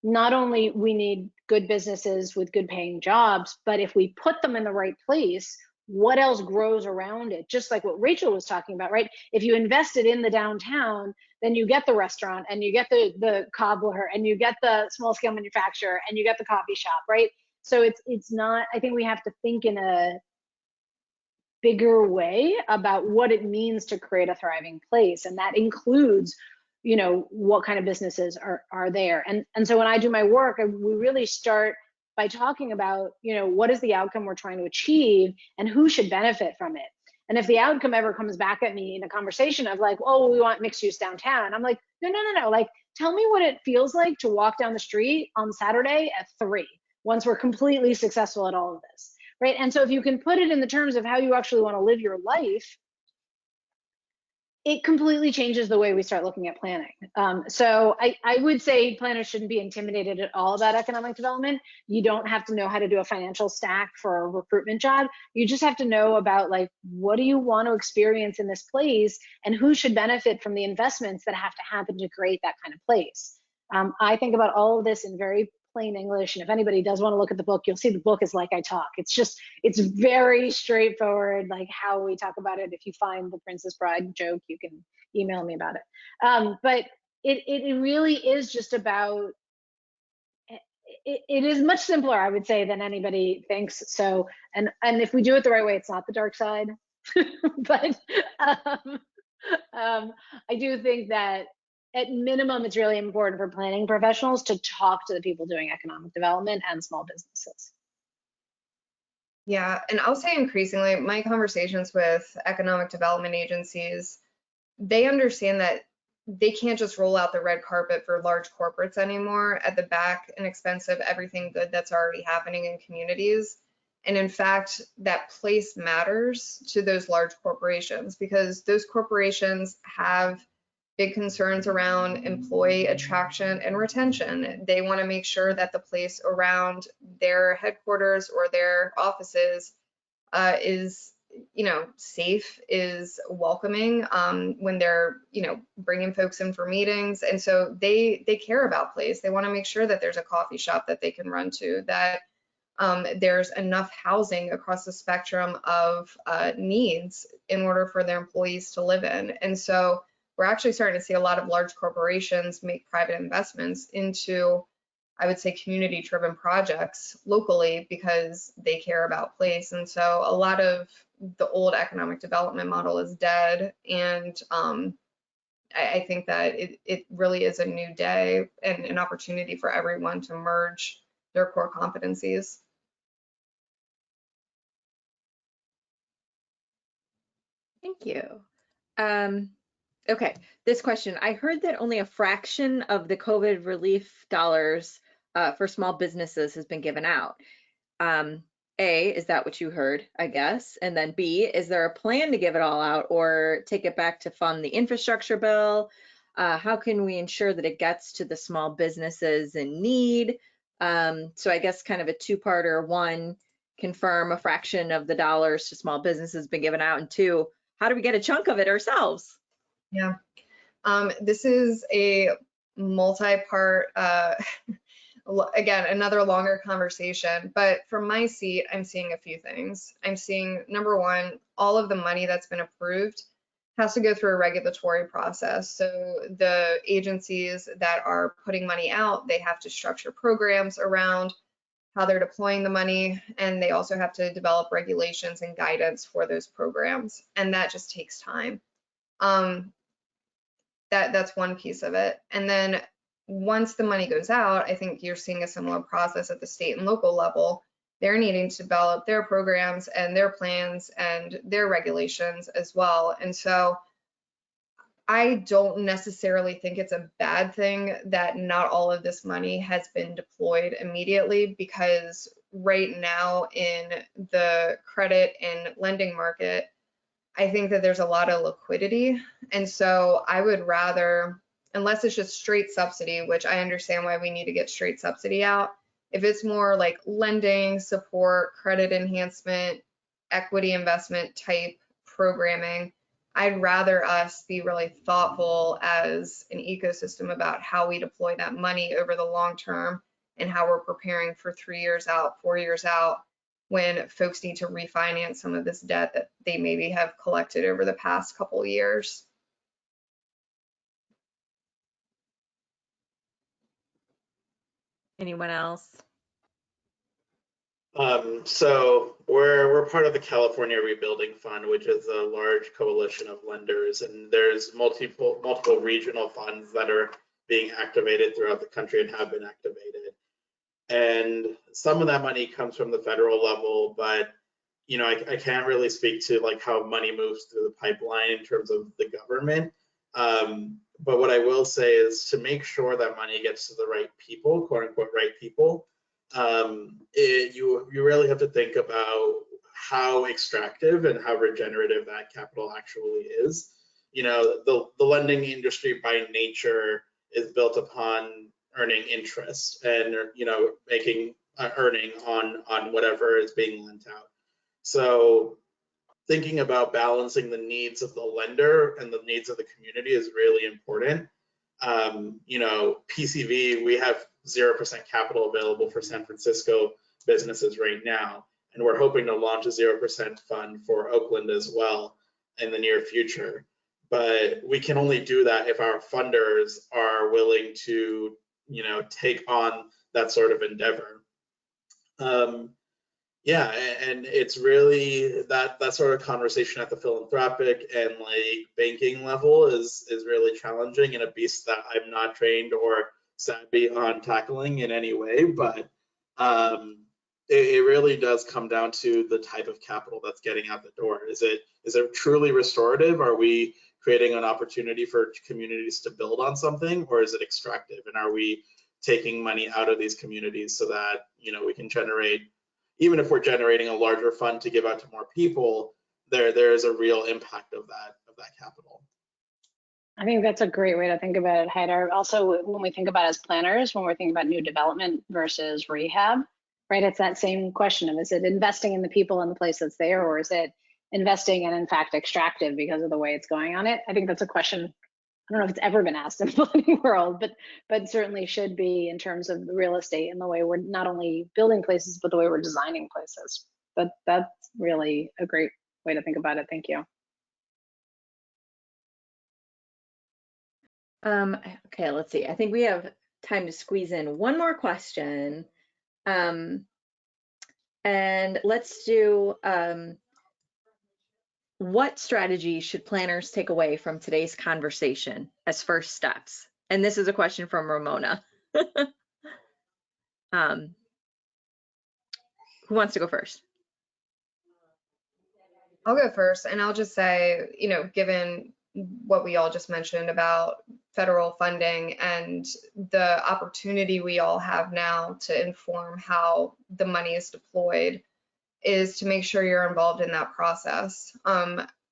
not only we need good businesses with good paying jobs, but if we put them in the right place, what else grows around it? Just like what Rachel was talking about, right? If you invested in the downtown, then you get the restaurant, and you get the cobbler, and you get the small scale manufacturer, and you get the coffee shop, right? So it's not, I think we have to think in a bigger way about what it means to create a thriving place. And that includes, you know, what kind of businesses are there. And so when I do my work, we really start by talking about, you know, what is the outcome we're trying to achieve and who should benefit from it. And if the outcome ever comes back at me in a conversation of like, oh, we want mixed use downtown, I'm like, no, like, tell me what it feels like to walk down the street on Saturday at 3, once we're completely successful at all of this, right? And so if you can put it in the terms of how you actually want to live your life, it completely changes the way we start looking at planning. So I would say planners shouldn't be intimidated at all about economic development. You don't have to know how to do a financial stack for a recruitment job. You just have to know about, like, what do you want to experience in this place, and who should benefit from the investments that have to happen to create that kind of place. I think about all of this in very plain English, and if anybody does want to look at the book, you'll see the book is Like I Talk. It's very straightforward, like how we talk about it. If you find the Princess Bride joke, you can email me about it. But it really is just about, it is much simpler, I would say, than anybody thinks. So, and if we do it the right way, it's not the dark side. But I do think that at minimum, it's really important for planning professionals to talk to the people doing economic development and small businesses. Yeah, and I'll say increasingly, my conversations with economic development agencies, they understand that they can't just roll out the red carpet for large corporates anymore at the back and expense of everything good that's already happening in communities. And in fact, that place matters to those large corporations, because those corporations have big concerns around employee attraction and retention. They want to make sure that the place around their headquarters or their offices is, safe, is welcoming when they're, bringing folks in for meetings. And so they care about place. They want to make sure that there's a coffee shop that they can run to, that there's enough housing across the spectrum of needs in order for their employees to live in. And so we're actually starting to see a lot of large corporations make private investments into, I would say, community-driven projects locally because they care about place. And so a lot of the old economic development model is dead. And I think that it really is a new day and an opportunity for everyone to merge their core competencies. Thank you. Okay, this question. I heard that only a fraction of the COVID relief dollars for small businesses has been given out. A, is that what you heard, I guess? And then B, is there a plan to give it all out or take it back to fund the infrastructure bill? How can we ensure that it gets to the small businesses in need? So I guess kind of a two-parter. One, confirm a fraction of the dollars to small businesses has been given out, and two, how do we get a chunk of it ourselves? Yeah, this is a multi-part, again, another longer conversation, but from my seat, I'm seeing a few things. I'm seeing, number one, all of the money that's been approved has to go through a regulatory process. So the agencies that are putting money out, they have to structure programs around how they're deploying the money, and they also have to develop regulations and guidance for those programs, and that just takes time. That's one piece of it. And then once the money goes out, I think you're seeing a similar process at the state and local level. They're needing to develop their programs and their plans and their regulations as well. And so I don't necessarily think it's a bad thing that not all of this money has been deployed immediately, because right now in the credit and lending market, I think that there's a lot of liquidity. And so I would rather, unless it's just straight subsidy, which I understand why we need to get straight subsidy out, if it's more like lending, support, credit enhancement, equity investment type programming, I'd rather us be really thoughtful as an ecosystem about how we deploy that money over the long term and how we're preparing for 3 years out, 4 years out, when folks need to refinance some of this debt that they maybe have collected over the past couple of years. Anyone else? So we're part of the California Rebuilding Fund, which is a large coalition of lenders, and there's multiple regional funds that are being activated throughout the country and have been activated. And some of that money comes from the federal level, but I can't really speak to like how money moves through the pipeline in terms of the government. But what I will say is to make sure that money gets to the right people, quote unquote, right people. You really have to think about how extractive and how regenerative that capital actually is. The lending industry by nature is built upon earning interest and making earning on whatever is being lent out. So thinking about balancing the needs of the lender and the needs of the community is really important. PCV, we have 0% capital available for San Francisco businesses right now, and we're hoping to launch a 0% fund for Oakland as well in the near future. But we can only do that if our funders are willing to, take on that sort of endeavor. Yeah, and it's really that sort of conversation at the philanthropic and like banking level is really challenging, and a beast that I'm not trained or savvy on tackling in any way. But it really does come down to the type of capital that's getting out the door. Is it truly restorative? Are we creating an opportunity for communities to build on something, or is it extractive? And are we taking money out of these communities so that we can generate, even if we're generating a larger fund to give out to more people, there is a real impact of that capital. I think that's a great way to think about it, Haidar. Also, when we think about as planners, when we're thinking about new development versus rehab, right? It's that same question of, is it investing in the people and the place that's there, or is it investing and in fact extractive because of the way it's going on it? I think that's a question, I don't know if it's ever been asked in the building world, but certainly should be in terms of the real estate and the way we're not only building places, but the way we're designing places. But that's really a great way to think about it. Thank you. Okay, let's see. I think we have time to squeeze in one more question. And let's do, what strategy should planners take away from today's conversation as first steps? And this is a question from Ramona. Who wants to go first? I'll go first, and I'll just say, you know, given what we all just mentioned about federal funding and the opportunity we all have now to inform how the money is deployed, is to make sure you're involved in that process.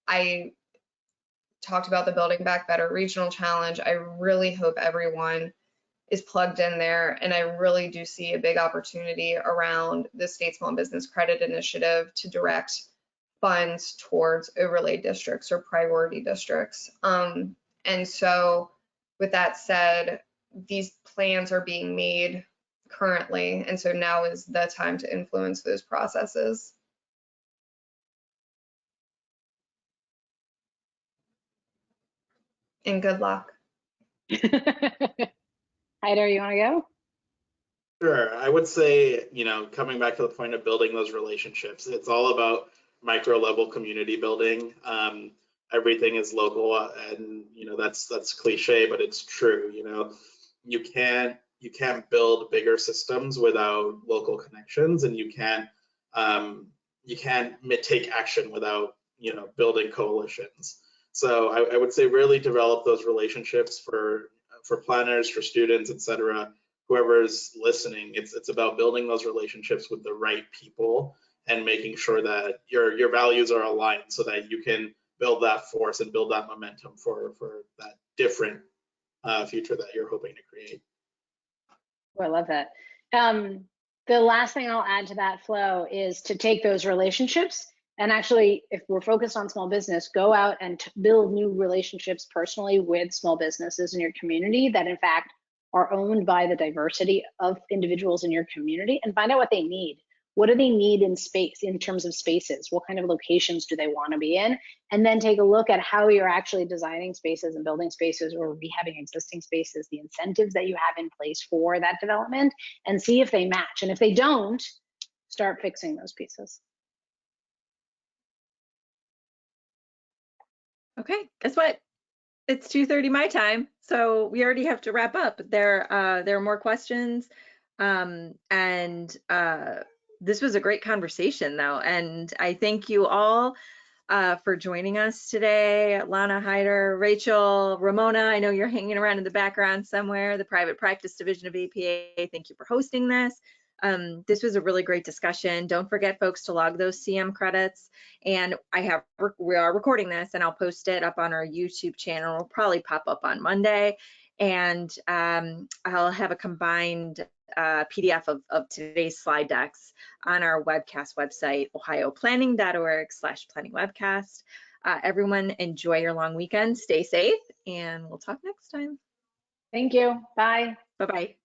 I talked about the Building Back Better Regional Challenge. I really hope everyone is plugged in there, and I really do see a big opportunity around the State Small Business Credit Initiative to direct funds towards overlay districts or priority districts. And so with that said, these plans are being made currently, and so now is the time to influence those processes. And good luck. Haidar, you want to go? Sure. I would say, you know, coming back to the point of building those relationships, it's all about micro level community building. Everything is local, and you know that's cliche, but it's true. You know, you can't build bigger systems without local connections, and you can't take action without, you know, building coalitions. So I would say really develop those relationships for planners, for students, etc. Whoever's listening, it's about building those relationships with the right people and making sure that your values are aligned so that you can build that force and build that momentum for that different future that you're hoping to create. Oh, I love that. The last thing I'll add to that flow is to take those relationships and actually, if we're focused on small business, go out and build new relationships personally with small businesses in your community that in fact are owned by the diversity of individuals in your community, and find out what they need. What do they need in space, in terms of spaces? What kind of locations do they want to be in? And then take a look at how you're actually designing spaces and building spaces or rehabbing existing spaces, the incentives that you have in place for that development, and see if they match. And if they don't, start fixing those pieces. Okay, guess what? It's 2:30 my time, so we already have to wrap up. There are more questions, and this was a great conversation, though, and I thank you all for joining us today. Lana, Haidar, Rachel, Ramona, I know you're hanging around in the background somewhere, the Private Practice Division of APA, thank you for hosting this. This was a really great discussion. Don't forget, folks, to log those CM credits. And we are recording this, and I'll post it up on our YouTube channel. It'll probably pop up on Monday. And I'll have a combined PDF of today's slide decks on our webcast website, ohioplanning.org/planningwebcast. Everyone enjoy your long weekend, stay safe, and we'll talk next time. Thank you. Bye. Bye-bye.